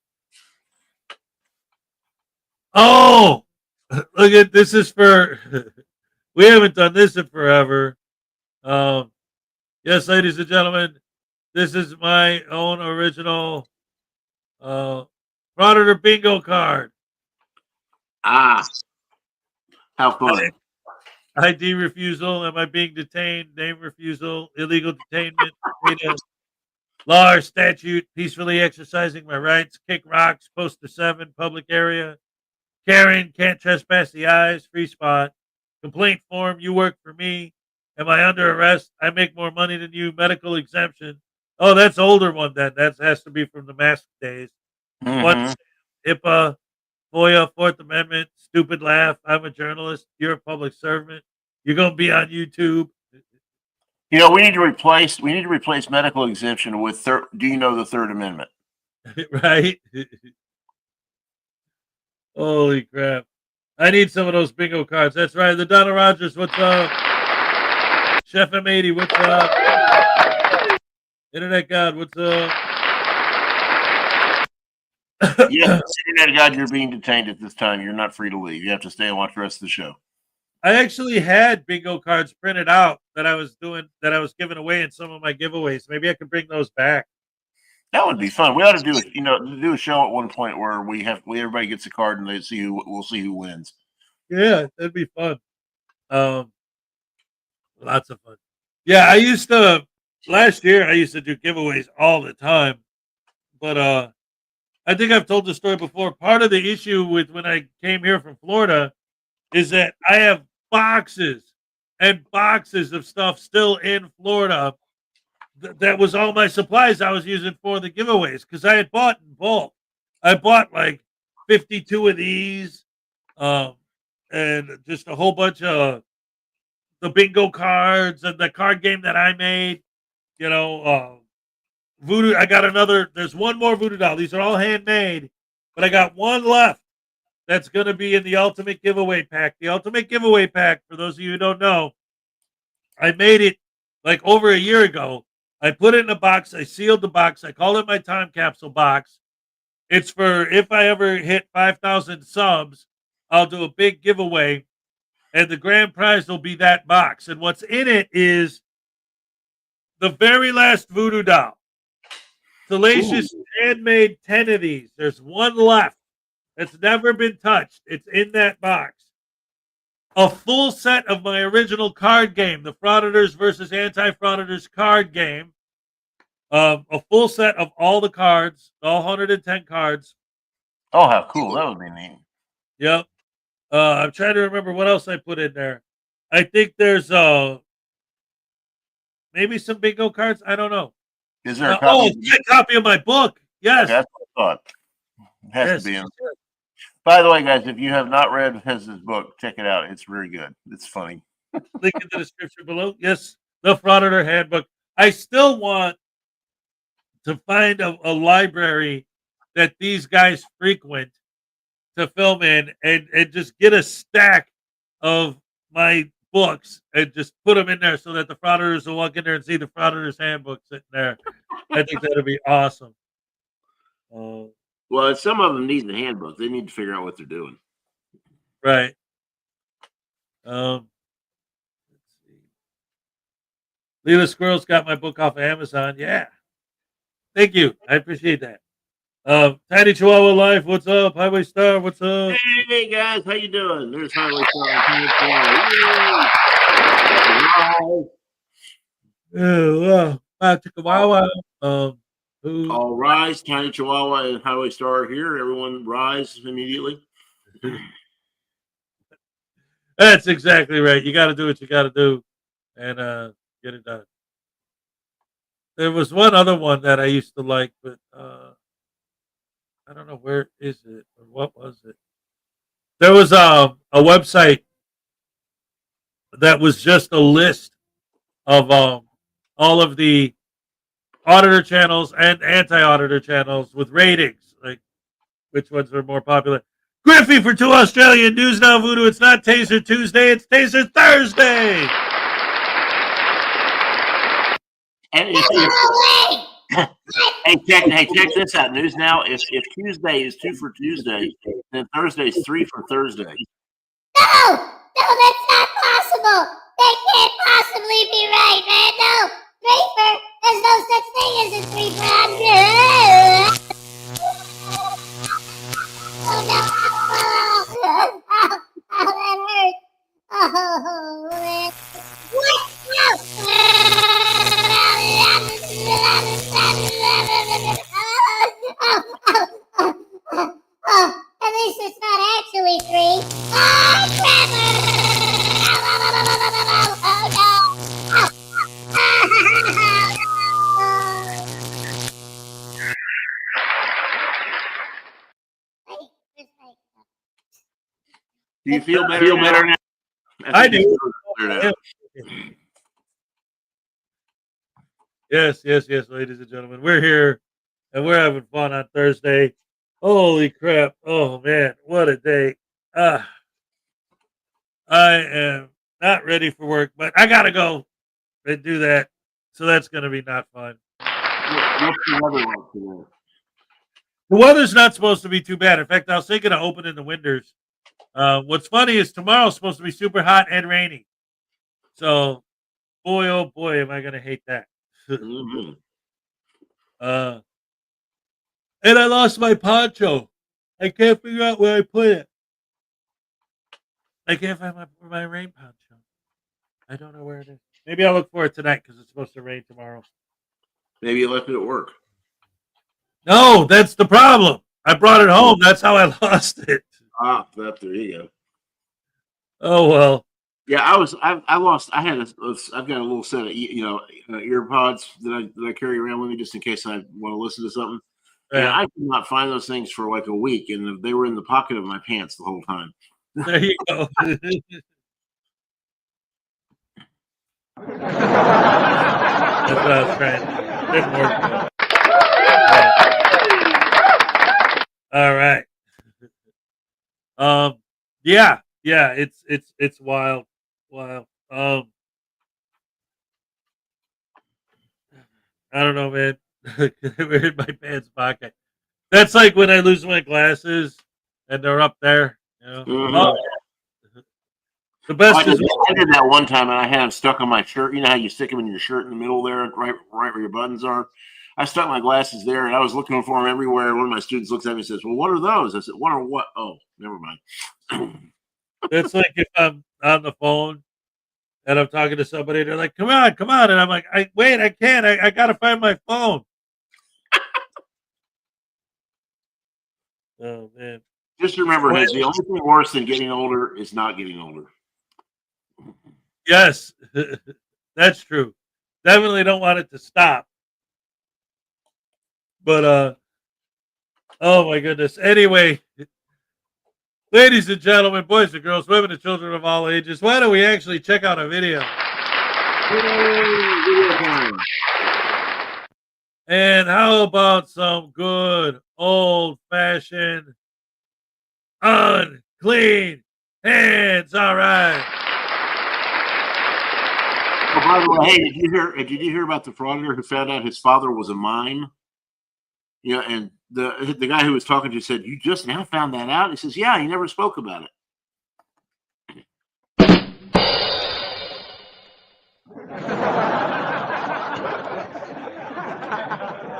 Oh, look at this is for. We haven't done this in forever. Yes, ladies and gentlemen, this is my own original Frauditor bingo card. Ah, how fun. ID refusal. Am I being detained? Name refusal. Illegal detainment. Data, law or statute. Peacefully exercising my rights. Kick rocks. Poster 7. Public area. Karen. Can't trespass the eyes. Free spot. Complaint form. You work for me. Am I under arrest? I make more money than you. Medical exemption. Oh, that's older one then. That has to be from the mask days. What? HIPAA. FOIA, Fourth Amendment, stupid laugh. I'm a journalist. You're a public servant. You're gonna be on YouTube. You know, we need to replace medical exemption with do you know the Third Amendment? Right? Holy crap. I need some of those bingo cards. That's right. The Donna Rogers, what's up? Chef M80, what's up? Internet God, what's up? Yes, Internet God, you're being detained at this time. You're not free to leave. You have to stay and watch the rest of the show. I actually had bingo cards printed out that I was giving away in some of my giveaways. Maybe I could bring those back. That would be fun. We ought to do a show at one point where everybody gets a card and we'll see who wins. Yeah, that'd be fun. Lots of fun. Yeah, last year I used to do giveaways all the time. But I think I've told the story before. Part of the issue with when I came here from Florida is that I have boxes and boxes of stuff still in Florida. That was all my supplies I was using for the giveaways because I had bought in bulk. I bought like 52 of these, and just a whole bunch of the bingo cards and the card game that I made. You know, voodoo. I got another. There's one more voodoo doll. These are all handmade, but I got one left. That's going to be in the ultimate giveaway pack. The ultimate giveaway pack, for those of you who don't know, I made it like over a year ago. I put it in a box. I sealed the box. I call it my time capsule box. It's for if I ever hit 5,000 subs, I'll do a big giveaway, and the grand prize will be that box. And what's in it is the very last voodoo doll. Salacious handmade 10 of these. There's one left. It's never been touched. It's in that box. A full set of my original card game, the Frauditors versus Anti-Frauditors card game. A full set of all the cards, all 110 cards. Oh, how cool. That would be neat. Yep. I'm trying to remember what else I put in there. I think there's maybe some bingo cards. I don't know. Is there a copy? A copy of my book. Yes. That's what I thought. It has to be in. By the way, guys, if you have not read Hez's book, check it out. It's very good. It's funny. Link in the description below. Yes, the Frauditor Handbook. I still want to find a library that these guys frequent to film in and just get a stack of my books and just put them in there so that the Frauditors will walk in there and see the Frauditors Handbook sitting there. I think that would be awesome. Well, some of them need the handbook. They need to figure out what they're doing. Right. Let's see. Leela Squirrel's got my book off of Amazon. Yeah. Thank you. I appreciate that. Tiny Chihuahua Life, what's up? Highway Star, what's up? Hey guys, how you doing? There's Highway Star. Oh, wow. Chihuahua. All rise, Tiny Chihuahua and Highway Star here. Everyone rise immediately. That's exactly right. You got to do what you got to do and get it done. There was one other one that I used to like, but I don't know where is it or what was it. There was a website that was just a list of all of the auditor channels and anti-auditor channels with ratings, like which ones are more popular. Griffey for 2 Australian News Now Voodoo. It's not Taser Tuesday, it's Taser Thursday. And check this out. News Now. If Tuesday is 2 for Tuesday, then Thursday is 3 for Thursday. No, that's not possible. That can't possibly be right, man. No, Draper, there's no such thing as a 3 for 100. Oh no! Oh, that hurt. Oh man! What? Oh, at least it's not actually 3. Oh, Do you feel better now? I do. Yes, ladies and gentlemen. We're here and we're having fun on Thursday. Holy crap. Oh, man. What a day. I am not ready for work, but I got to go and do that. So that's going to be not fun. What's the weather like today? The weather's not supposed to be too bad. In fact, I was thinking of opening the windows. What's funny is tomorrow's supposed to be super hot and rainy. So, boy, oh boy, am I going to hate that. Mm-hmm. And I lost my poncho. I can't figure out where I put it. I can't find my rain poncho. I don't know where it is. Maybe I'll look for it tonight because it's supposed to rain tomorrow. Maybe you left it at work. No, that's the problem. I brought it home. That's how I lost it. Ah, there you go. Oh well. Yeah, I've got a little set of earpods that I carry around with me just in case I want to listen to something. Yeah. And I could not find those things for like a week, and they were in the pocket of my pants the whole time. There you go. That's what I was trying to do. Didn't work. All right. Yeah, it's wild. I don't know, man. We're in my pants pocket. That's like when I lose my glasses and they're up there. You know? Mm-hmm. The best is I did that one time, and I had them stuck on my shirt. You know how you stick them in your shirt in the middle there, right where your buttons are. I stuck my glasses there, and I was looking for them everywhere. And one of my students looks at me and says, "Well, what are those?" I said, "What are what?" Oh, never mind. It's like if I'm on the phone and I'm talking to somebody, they're like, come on. And I'm like, I can't. I got to find my phone. Oh, man. Just remember, the only thing worse than getting older is not getting older. Yes, that's true. Definitely don't want it to stop. But, oh my goodness. Anyway, ladies and gentlemen, boys and girls, women and children of all ages, why don't we actually check out a video? And how about some good old-fashioned unclean hands? All right. Oh, by the way, hey, did you hear about the frauditor who found out his father was a mime? Yeah, and the guy who was talking to you said, "You just now found that out?" He says, "Yeah, he never spoke about it."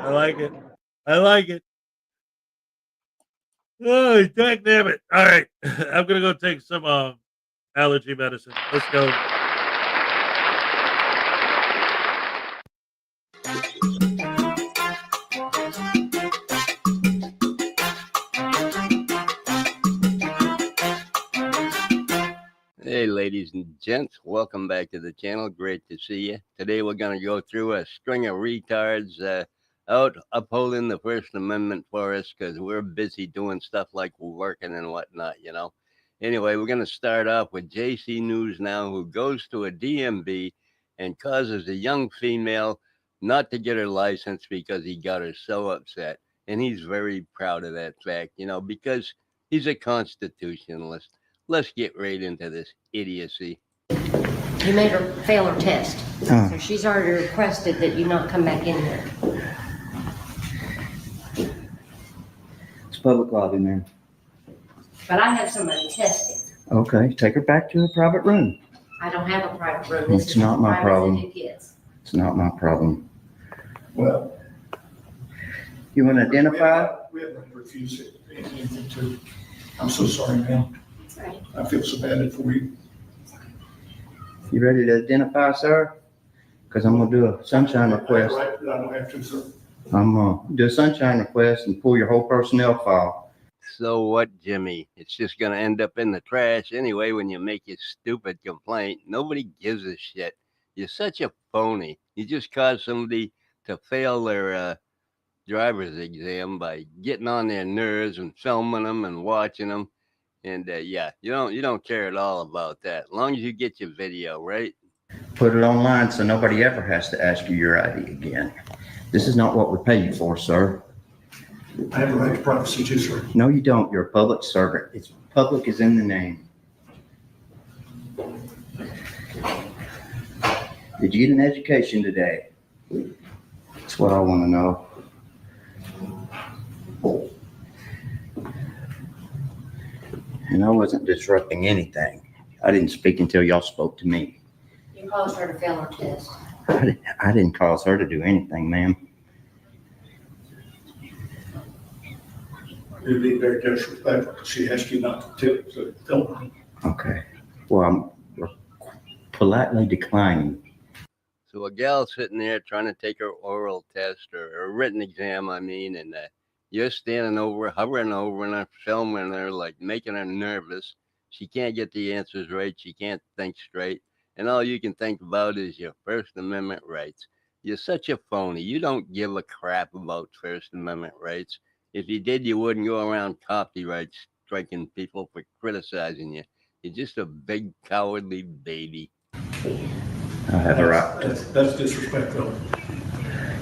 I like it. Oh, dang damn it. All right. I'm going to go take some allergy medicine. Let's go. Hey, ladies. ladies and gents. Welcome back to the channel. Great to see you. Today we're going to go through a string of retards out upholding the First Amendment for us because we're busy doing stuff like working and whatnot, you know. Anyway, we're going to start off with JC News Now, who goes to a DMV and causes a young female not to get her license because he got her so upset. And he's very proud of that fact, you know, because he's a constitutionalist. Let's get right into this idiocy. You made her fail her test. So she's already requested that you not come back in here. It's public lobby, ma'am. But I have somebody testing. Okay, take her back to a private room. I don't have a private room. This It's is not my private problem. as it gets. It's not my problem. Well, You want to identify? we have not refused it, anything to. I'm so sorry, ma'am. That's right. I feel so bad for you. You ready to identify, sir? Because I'm going to do a sunshine request. Right, but I don't have to, sir. I'm going to do a sunshine request and pull your whole personnel file. So what, Jimmy? It's just going to end up in the trash anyway when you make your stupid complaint. Nobody gives a shit. You're such a phony. You just caused somebody to fail their driver's exam by getting on their nerves and filming them and watching them. And yeah, you don't care at all about that. As long as you get your video, right? Put it online so nobody ever has to ask you your ID again. This is not what we pay you for, sir. I have a right to privacy too, sir. No, you don't. You're a public servant. It's public is in the name. Did you get an education today? That's what I want to know. And I wasn't disrupting anything. I didn't speak until y'all spoke to me. You caused her to fail her test. I didn't cause her to do anything, ma'am. You're being very disrespectful. She asked you not to film. Okay. Well, I'm politely declining. So a gal sitting there trying to take her oral test or a written exam, I mean, and you're standing over, hovering over and I'm filming her, like making her nervous. She can't get the answers right. She can't think straight. And all you can think about is your First Amendment rights. You're such a phony. You don't give a crap about First Amendment rights. If you did, you wouldn't go around copyright striking people for criticizing you. You're just a big cowardly baby. I have a right. That's disrespectful.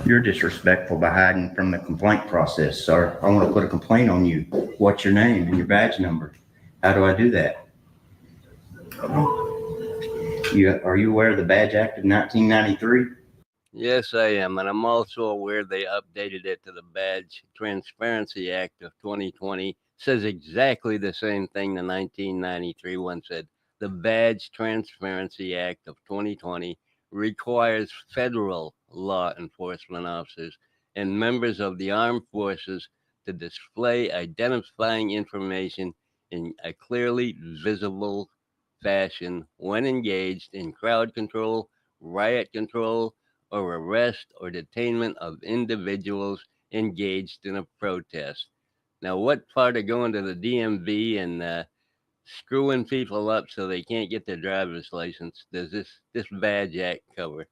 You're disrespectful by hiding from the complaint process, sir. I want to put a complaint on you. What's your name and your badge number? How do I do that? Are you aware of the Badge Act of 1993? Yes, I am. And I'm also aware they updated it to the Badge Transparency Act of 2020. It says exactly the same thing the 1993 one said. The Badge Transparency Act of 2020 requires federal law enforcement officers and members of the armed forces to display identifying information in a clearly visible fashion when engaged in crowd control, riot control, or arrest or detainment of individuals engaged in a protest. Now, what part of going to the DMV and screwing people up so they can't get their driver's license does this Badge Act cover?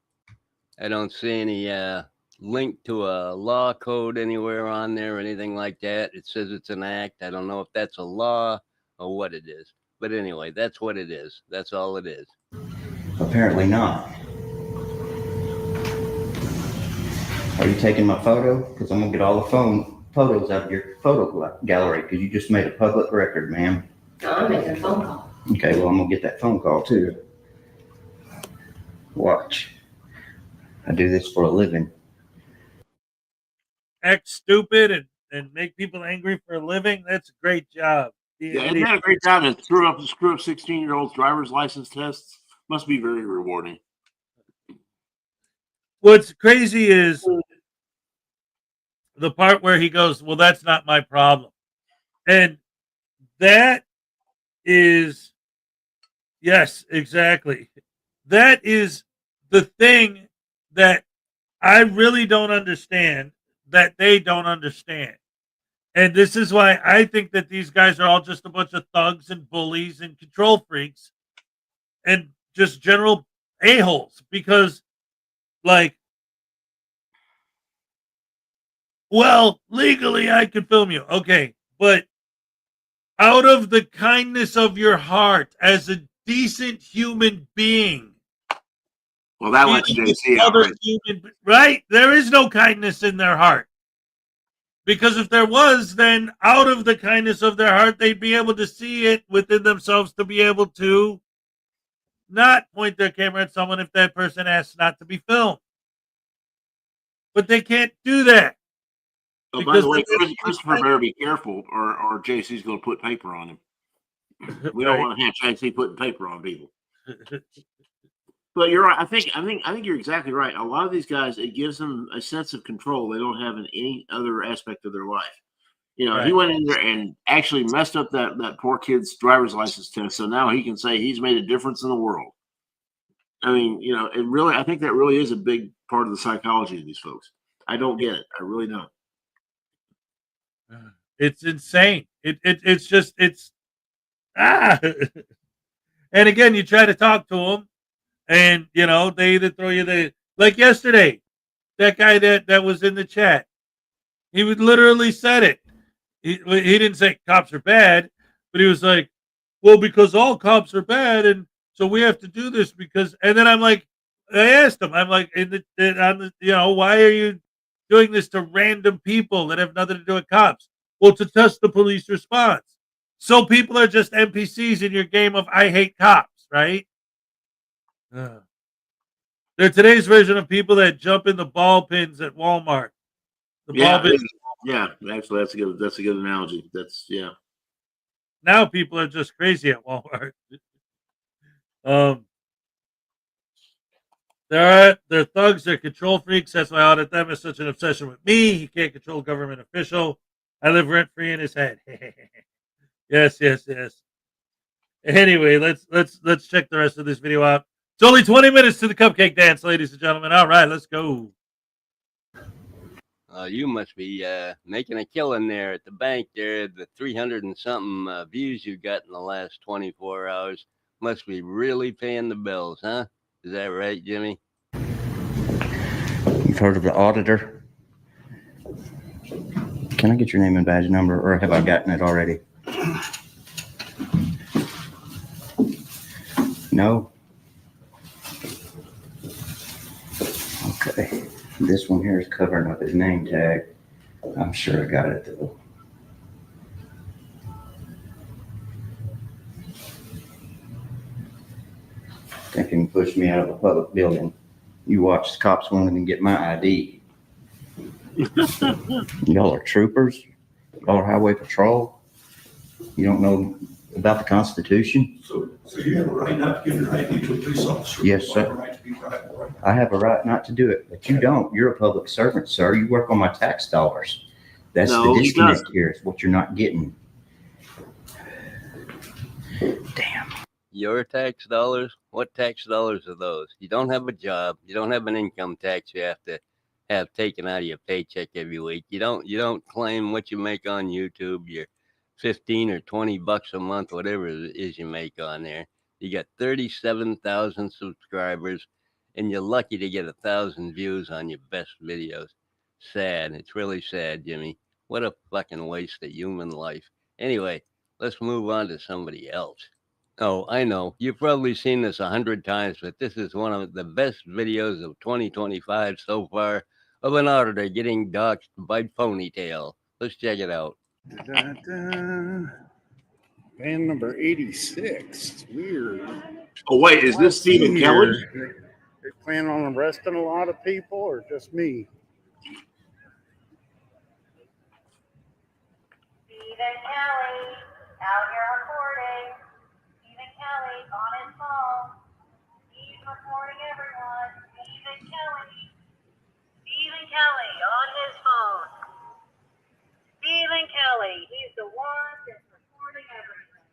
I don't see any link to a law code anywhere on there or anything like that. It says it's an act. I don't know if that's a law or what it is. But anyway, that's what it is. That's all it is. Apparently not. Are you taking my photo? Because I'm going to get all the photos out of your photo gallery because you just made a public record, ma'am. No, I'm making a phone call. Okay, well, I'm going to get that phone call too. Watch. I do this for a living. Act stupid and make people angry for a living. That's a great job. Yeah, isn't that a great job? And screw up 16-year-olds' driver's license tests must be very rewarding. What's crazy is the part where he goes, well, that's not my problem. And that is, yes, exactly. That is the thing that I really don't understand, that they don't understand. And this is why I think that these guys are all just a bunch of thugs and bullies and control freaks and just general a-holes because, like, well, legally I could film you. Okay, but out of the kindness of your heart as a decent human being. Well, that lets JC out, right? There is no kindness in their heart. Because if there was, then out of the kindness of their heart, they'd be able to see it within themselves to be able to not point their camera at someone if that person asks not to be filmed. But they can't do that. Oh, by the way, Christopher better be careful, or JC's going to put paper on him. We don't want to have JC putting paper on people. But you're right. I think you're exactly right. A lot of these guys, it gives them a sense of control they don't have in any other aspect of their life. You know, he went in there and actually messed up that poor kid's driver's license test, so now he can say he's made a difference in the world. I mean, you know, I think that really is a big part of the psychology of these folks. I don't get it. I really don't. It's insane. It's just and again, you try to talk to them, and you know they either throw you like yesterday, that guy that was in the chat, he would literally said it. He didn't say cops are bad, but he was like, well, because all cops are bad, and so we have to do this because. And then I asked him, I'm like, why are you doing this to random people that have nothing to do with cops? Well, to test the police response. So people are just NPCs in your game of I hate cops, right? They're today's version of people that jump in the ball pins at Walmart. Yeah, actually, that's a good analogy. Now people are just crazy at Walmart. They're thugs, they're control freaks. That's why I audit them. Is such an obsession with me. He can't control government official. I live rent free in his head. Yes. Anyway, let's check the rest of this video out. It's only 20 minutes to the cupcake dance, ladies and gentlemen. All right, let's go. You must be making a killing there at the bank there. The 300 and something views you got in the last 24 hours must be really paying the bills, huh? Is that right, Jimmy? You've heard of the auditor? Can I get your name and badge number, or have I gotten it already? No? Okay. This one here is covering up his name tag. I'm sure I got it though. Thinking push me out of a public building. You watch the cops won't even get my ID. Y'all are troopers? Y'all are highway patrol? You don't know about the Constitution? So you have a right not to give your ID to a police officer? Yes, sir. Right to be right. I have a right not to do it, but you don't. You're a public servant, sir. You work on my tax dollars. That's the disconnect here. It's what you're not getting. Damn. Your tax dollars? What tax dollars are those? You don't have a job. You don't have an income tax you have to have taken out of your paycheck every week. You don't claim what you make on YouTube, your 15 or 20 bucks a month, whatever it is you make on there. You got 37,000 subscribers, and you're lucky to get 1,000 views on your best videos. Sad. It's really sad, Jimmy. What a fucking waste of human life. Anyway, let's move on to somebody else. Oh, I know. You've probably seen this 100 times, but this is one of the best videos of 2025 so far of an auditor getting doxxed by Ponytail. Let's check it out. Van number 86. It's weird. Oh, wait, is this Stephen Kelly? They plan on arresting a lot of people or just me? Stephen Kelly, out here recording. Stephen Kelly on his phone. He's recording everyone. Stephen Kelly. Stephen Kelly on his phone. Stephen Kelly, he's the one that's recording everything.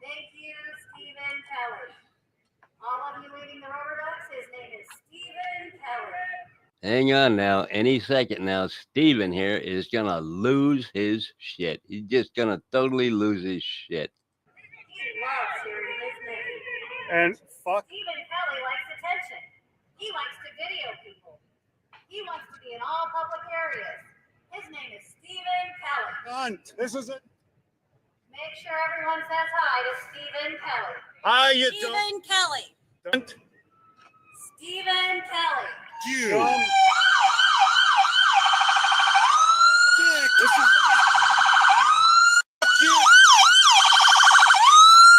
Thank you, Stephen Kelly. All of you leading the rubber ducks, his name is Stephen Kelly. Hang on now. Any second now, Steven here is going to lose his shit. He's just going to totally lose his shit. He loves hearing his name. And fuck. Stephen Kelly likes attention. He likes to video people. He wants to be in all public areas. His name is Stephen Kelly. Cunt. This is it. Make sure everyone says hi to Stephen Kelly. Hi, you Stephen Kelly. don't. Stephen Kelly. You. This is. Fuck you.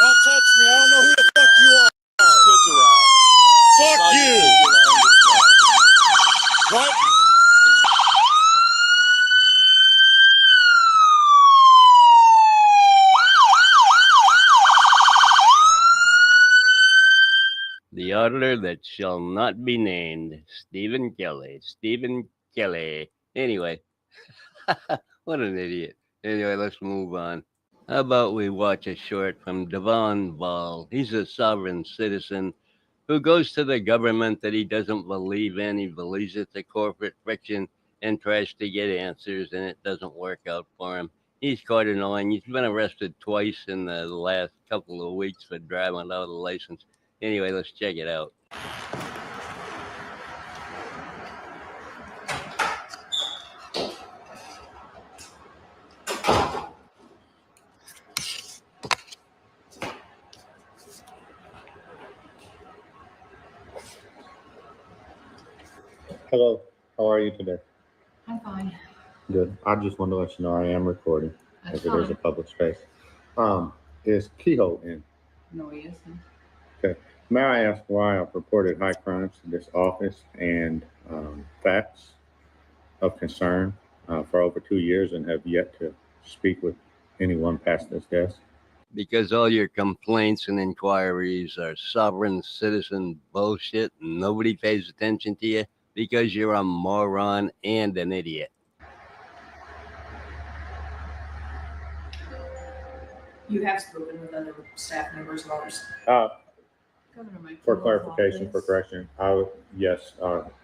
Don't touch me. I don't know who the fuck you are. Kids around. Fuck you. What? The auditor that shall not be named, Stephen Kelly. Stephen Kelly. Anyway, what an idiot. Anyway, let's move on. How about we watch a short from Devon Ball? He's a sovereign citizen who goes to the government that he doesn't believe in. He believes it's a corporate fiction and tries to get answers, and it doesn't work out for him. He's quite annoying. He's been arrested twice in the last couple of weeks for driving without a license. Anyway, let's check it out. Hello, how are you today? I'm fine. Good. I just want to let you know I am recording That's as it is a fine. public space. Is Kehoe in? No, he isn't. Okay. May I ask why I've reported high crimes to this office and facts of concern for over 2 years and have yet to speak with anyone past this desk? Because all your complaints and inquiries are sovereign citizen bullshit and nobody pays attention to you because you're a moron and an idiot. You have spoken with other staff members of ours. Governor Mike, For roll clarification, call, for please. correction, yes,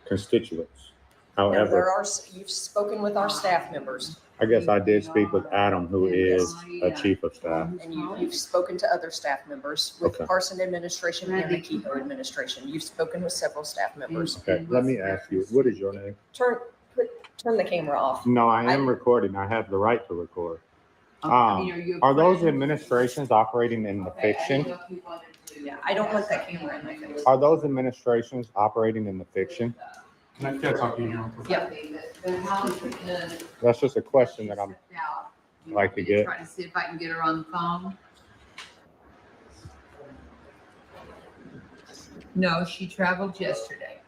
constituents. No, However, you've spoken with our staff members, I guess I did speak with Adam, who is a chief of staff. and you've spoken to other staff members with Okay. Parson administration and the Kehoe administration. You've spoken with several staff members. Okay, let me ask you, what is your name? Turn the camera off. No, I am recording. I have the right to record. You Are those friends? administrations operating in the Okay, I fiction? didn't know if you wanted to- Yeah, I don't want that camera in my face. Are those administrations operating in the fiction? Can I talk to you now? Yep. That's just a question that I'm like to get. Try to see if I can get her on the phone. No, she traveled yesterday.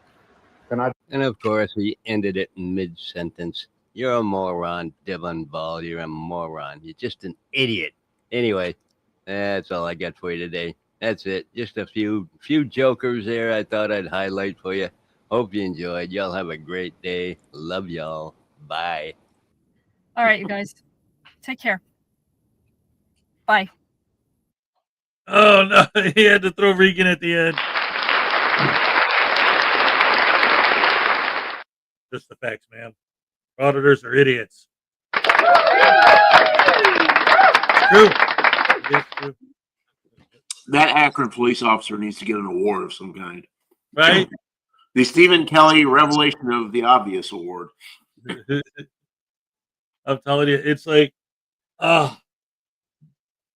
And of course, he ended it in mid-sentence. You're a moron, Devon Ball. You're a moron. You're just an idiot. Anyway, that's all I got for you today. That's it. Just a few jokers there I thought I'd highlight for you. Hope you enjoyed. Y'all have a great day. Love y'all. Bye. All right, you guys. Take care. Bye. Oh no, he had to throw Regan at the end. Just the facts, man. Frauditors are idiots. True. It's true. That Akron police officer needs to get an award of some kind. Right? The Stephen Kelly Revelation of the Obvious Award. I'm telling you, it's like,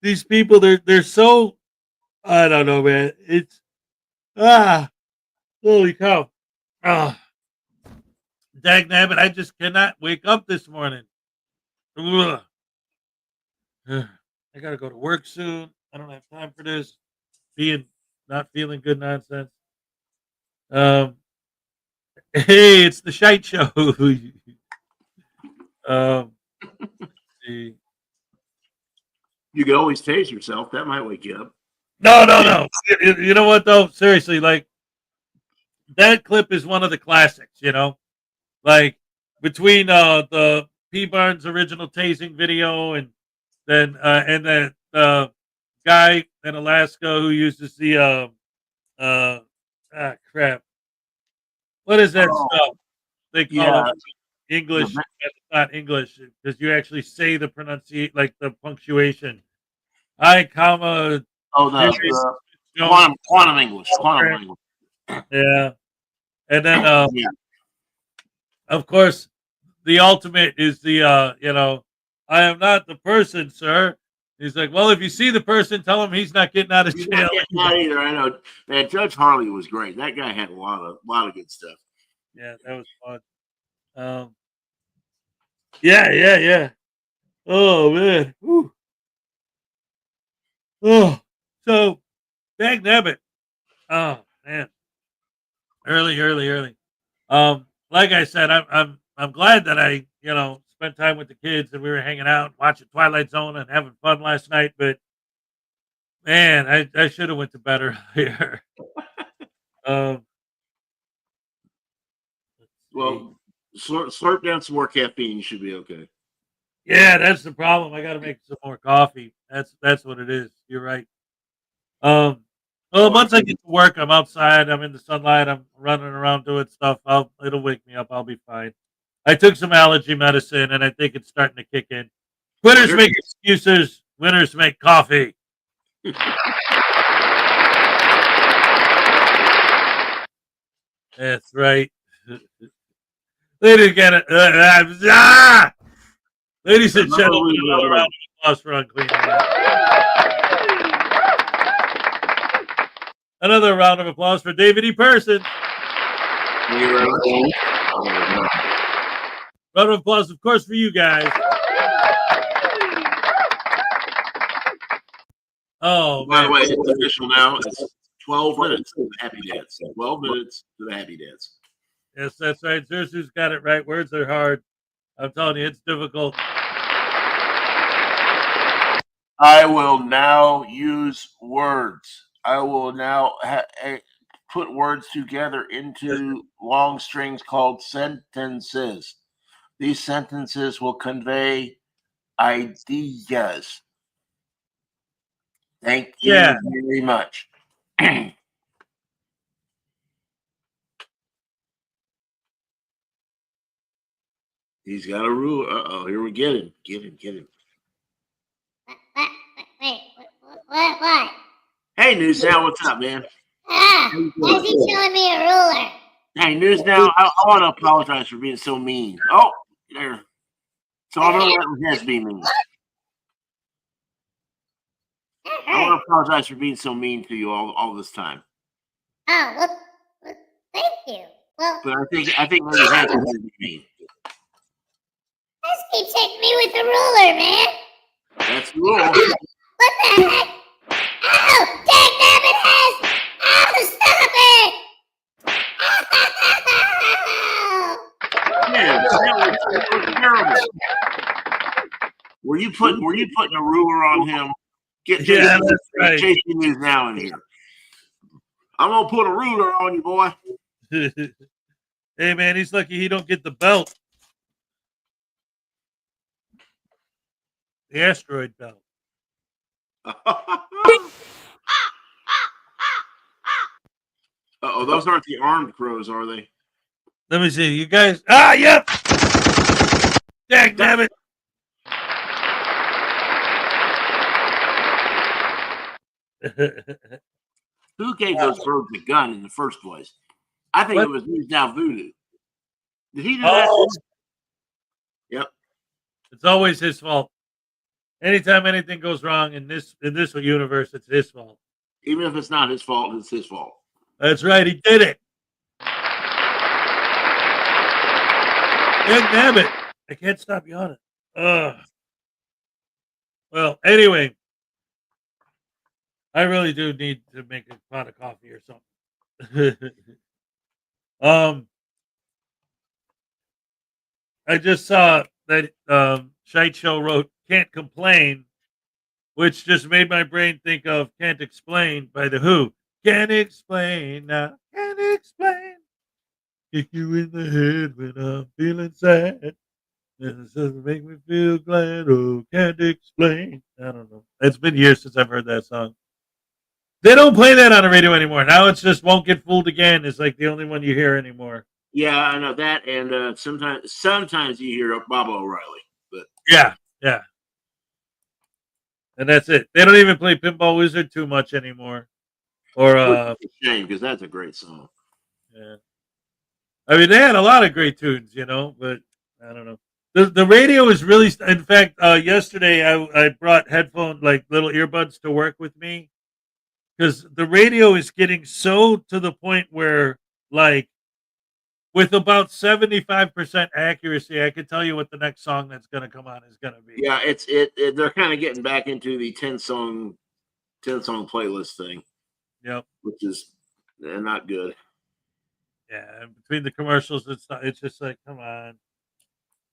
these people, they're so, I don't know, man. It's, holy cow. Dag nabbit, I just cannot wake up this morning. Ugh. I gotta go to work soon. I don't have time for this. Not feeling good nonsense. Hey, it's the shite show. See. You could always tase yourself. That might wake you up. No. You know what, though? Seriously, like, that clip is one of the classics, you know? Like, between the P. Barnes original tasing video and the guy in Alaska who uses the crap. What is that stuff? They call it English. It's not English because you actually say the pronunciation, like the punctuation. I, comma. Oh, Quantum English. Quantum English. Yeah. And then, Yeah. of course, the ultimate is the, I am not the person, sir. He's like, well, if you see the person, tell him he's not getting out of He's jail. not getting out either. I know. Man, Judge Harley was great. That guy had a lot of good stuff. Yeah, that was fun. Yeah. Oh man. Whew. Oh, so dang nabbit. Oh man. Early. Like I said, I'm glad that I, spent time with the kids and we were hanging out, watching Twilight Zone and having fun last night, but man, I should have went to bed earlier. um Well, slurp down some more caffeine. You should be okay. Yeah, that's the problem. I got to make some more coffee. That's what it is. You're right. Well, once I get to work, I'm outside. I'm in the sunlight. I'm running around doing stuff. It'll wake me up. I'll be fine. I took some allergy medicine, and I think it's starting to kick in. Quitters make excuses. Winners make coffee. That's right. They didn't get it. Ladies and gentlemen, another round of applause for Unclean. Another round of applause for David E. Person. Round of applause, of course, for you guys. Oh, by the way, it's official now. It's 12 minutes to the happy dance. 12 minutes to the happy dance. Yes, that's right. Zersu's got it right. Words are hard. I'm telling you, it's difficult. I will now use words. I will now put words together into long strings called sentences. These sentences will convey ideas. Thank you very much. He's got a rule. Uh-oh, here we get him. Get him. Wait, what? Hey, News Now, what's up, man? Why is he showing me a ruler? Hey, News Now, I want to apologize for being so mean. Oh, there. So I'm going to let his be mean. I want to apologize for being so mean to you all this time. Oh, well, thank you. Well, but I think maybe has to be mean. Just keep hitting me with the ruler, man. That's the rule. What the heck? Oh, dang nabbit has! Oh, stop it! Man, that was terrible. Were you putting a ruler on him? Get Jason News Now in here. I'm gonna put a ruler on you, boy. Hey man, he's lucky he don't get the belt. The asteroid belt. Uh-oh, those aren't the armed crows, are they? Let me see. You guys. Ah, yep. Dang, damn it. Who gave those birds a gun in the first place? I think it was News Now Voodoo. Did he do that? Yep. It's always his fault. Anytime anything goes wrong in this universe, it's his fault. Even if it's not his fault, it's his fault. That's right. He did it. Damn it. I can't stop yawning. Ugh. Well, anyway, I really do need to make a pot of coffee or something. I just saw that Shite Show wrote "Can't Complain," which just made my brain think of "Can't Explain" by The Who. Can't explain now. Can't explain. Kick you in the head when I'm feeling sad. And it doesn't make me feel glad. Oh, can't explain. I don't know. It's been years since I've heard that song. They don't play that on the radio anymore. Now it's just "Won't Get Fooled Again." It's like the only one you hear anymore. Yeah, I know that. And sometimes you hear Bob O'Reilly. But yeah. And that's it. They don't even play Pinball Wizard too much anymore. Or shame, because that's a great song. Yeah. I mean, they had a lot of great tunes, you know, but I don't know. The radio is really. In fact, yesterday I brought headphones, like little earbuds, to work with me, because the radio is getting so to the point where, like, with about 75% accuracy, I can tell you what the next song that's going to come on is going to be. Yeah, they're kind of getting back into the 10 song playlist thing. Yep. Which is not good. Yeah, and between the commercials and stuff, it's just like, come on,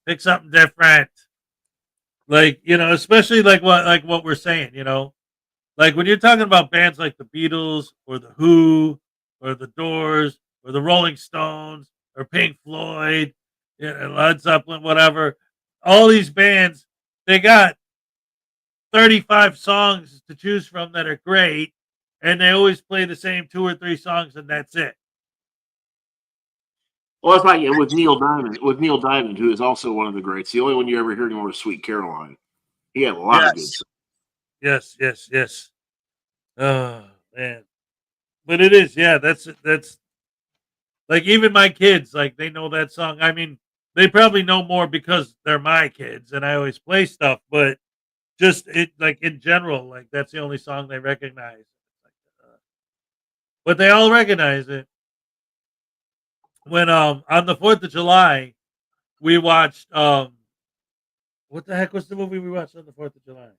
pick something different. Like, you know, especially like what we're saying, you know, like when you're talking about bands like the Beatles or the Who or the Doors or the Rolling Stones or Pink Floyd, you know, Led Zeppelin, whatever, all these bands, they got 35 songs to choose from that are great, and they always play the same 2 or 3 songs, and that's it. Well, it's like with Neil Diamond, who is also one of the greats. The only one you ever heard him was Sweet Caroline. He had a lot of good songs. Yes. Oh man, but it is, yeah. That's like, even my kids, like, they know that song. I mean, they probably know more because they're my kids and I always play stuff. But just like in general, like that's the only song they recognize. But they all recognize it. When on the 4th of July, we watched what the heck was the movie we watched on the 4th of July?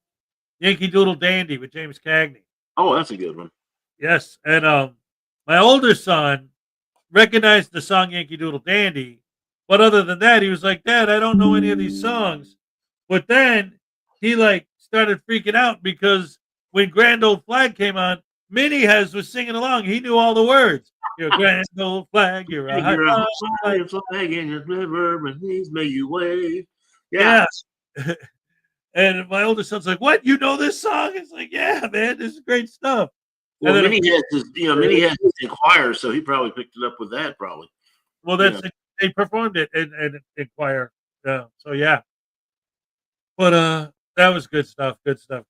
Yankee Doodle Dandy with James Cagney. Oh, that's a good one. Yes, and my older son recognized the song Yankee Doodle Dandy, but other than that, he was like, "Dad, I don't know any of these songs." But then he like started freaking out because when Grand Old Flag came on, Minnie was singing along. He knew all the words. You're a grand old flag. You're a high flag in your river, but please may you wave. Yeah. And my older son's like, "What? You know this song?" It's like, "Yeah, man, this is great stuff." Well, Minnie has his choir, so he probably picked it up with that, probably. Well, they performed it in choir. So yeah. But that was good stuff. Good stuff.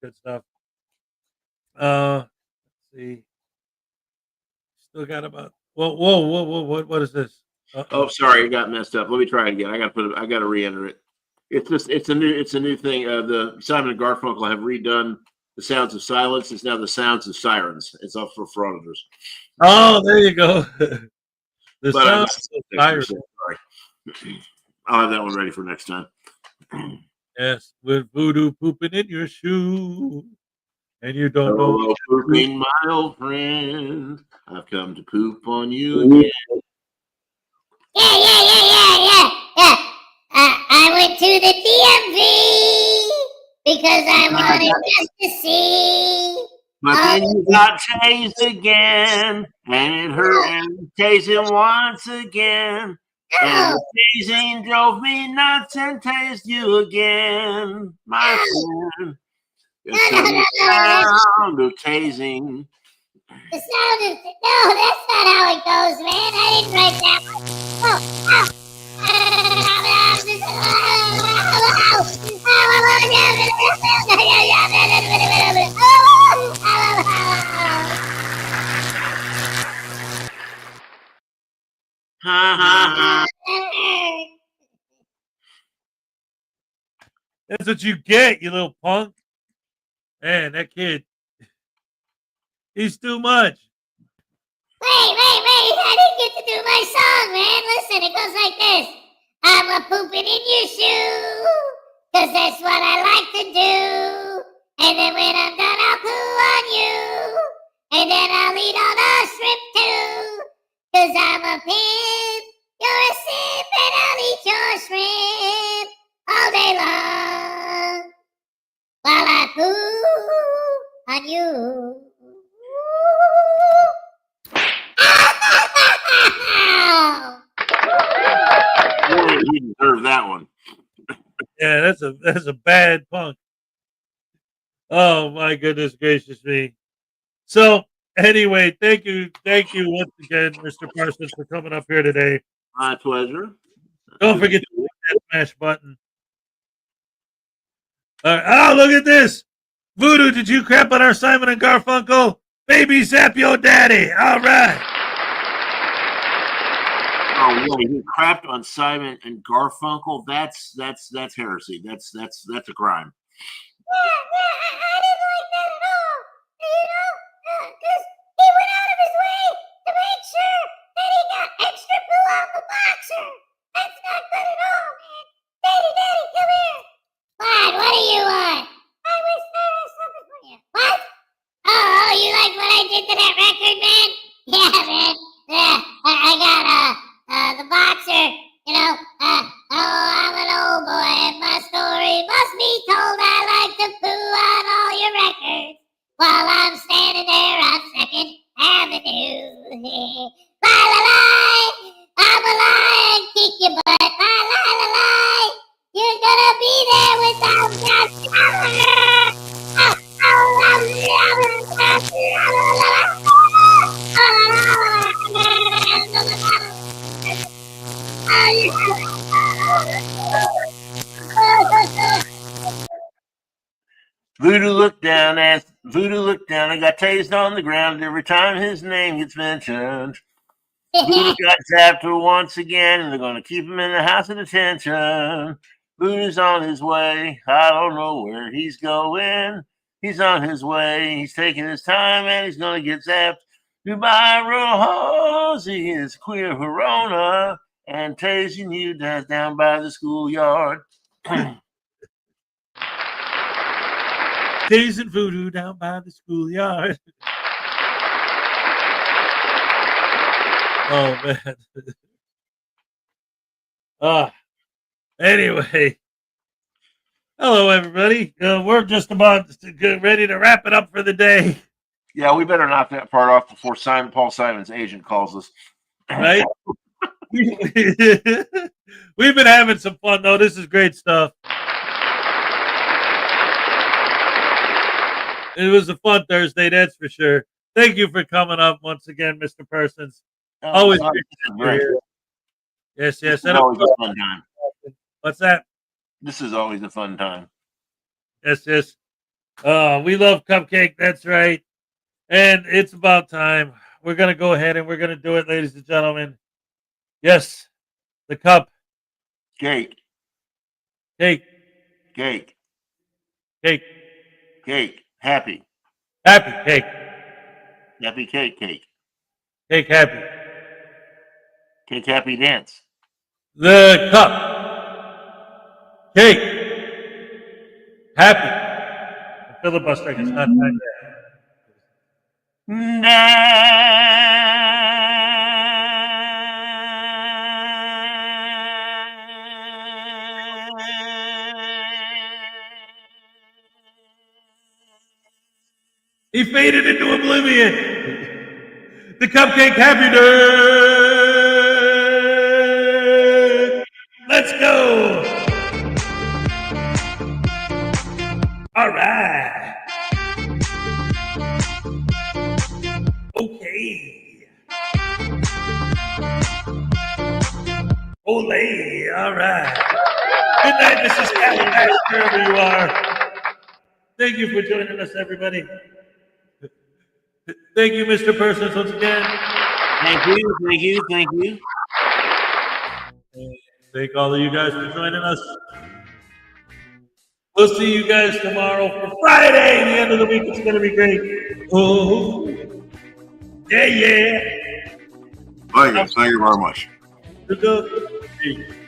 Let's see. Still got about whoa. What is this? Oh, sorry, it got messed up. Let me try it again. I got to re-enter it. It's a new thing. The Simon and Garfunkel have redone the Sounds of Silence. It's now the Sounds of Sirens. It's up for Frauditors. Oh, there you go. The Sounds of Sirens. Sorry. I'll have that one ready for next time. Yes, with voodoo pooping in your shoe, and you don't know. Hello, pooping, my old friend. I've come to poop on you again. Yeah. I went to the DMV because I wanted just to see. But then you got tased again, and it hurt, and tasing once again. And the tasing drove me nuts and tased you again, my friend. It's the sound of tasing. The sound of no, that's not how it goes, man. I didn't write that one. That's what you get, you little punk. Man, that kid, he's too much. Wait. I didn't get to do my song, man. Listen, it goes like this. I'm a pooping in your shoe, cause that's what I like to do. And then when I'm done, I'll poo on you. And then I'll eat all the shrimp too. Cause I'm a pimp, you're a simp, and I'll eat your shrimp all day long. While I poo on you. He deserved that one. Yeah, that's a bad punk. Oh my goodness gracious me. So anyway, thank you once again, Mr. Parsons, for coming up here today. My pleasure. Don't forget to hit that smash button. All right. Oh, look at this. Voodoo, did you crap on our Simon and Garfunkel? Baby zap your daddy. All right. Oh yeah, he crapped on Simon and Garfunkel. That's heresy. That's a crime. Yeah, I didn't like that at all. You know, because he went out of his way to make sure that he got extra poo on the boxer. That's not good at all, man. Daddy, come here. What do you want? I wish there was something for you. What? Oh, you like what I did to that record, man? Yeah, man. Yeah, I got the boxer. You know, I'm an old boy, and my story must be told. I like to poo on all your records while I'm standing there on Second Avenue. La la la, I'm a lion, kick your butt. La la la la, you're gonna be there without that shower. Voodoo looked down. I got tased on the ground every time his name gets mentioned. Voodoo got zapped once again, and they're going to keep him in the house of detention. Voodoo's on his way. I don't know where he's going. He's on his way. He's taking his time, and he's going to get zapped. Goodbye, Rosie is queer Verona, and tasing you down by the schoolyard. Tasing voodoo down by the schoolyard. Oh man. Anyway. Hello everybody. We're just about to get ready to wrap it up for the day. Yeah, we better knock that part off before Paul Simon's agent calls us. Right? We've been having some fun though. This is great stuff. It was a fun Thursday, that's for sure. Thank you for coming up once again, Mr. Persons. Always great. Yes. This is always a fun time. What's that? This is always a fun time. Yes. We love Cupcake, that's right. And it's about time. We're going to go ahead and we're going to do it, ladies and gentlemen. Yes, the cup. Cake. Cake. Cake. Cake. Cake. Happy. Happy cake. Happy cake. Cake. Cake happy. Cake happy dance. The cup. Cake. Happy. The filibustering is not time He faded into oblivion. The Cupcake Happy Day. Let's go. All right. Okay. Olay. All right. Good night, Mrs. Calabash, wherever you are. Thank you for joining us, everybody. Thank you, Mr. Persons, once again. Thank you. Thank all of you guys for joining us. We'll see you guys tomorrow for Friday. The end of the week. It's going to be great. Oh, yeah. Thank you very much. Good.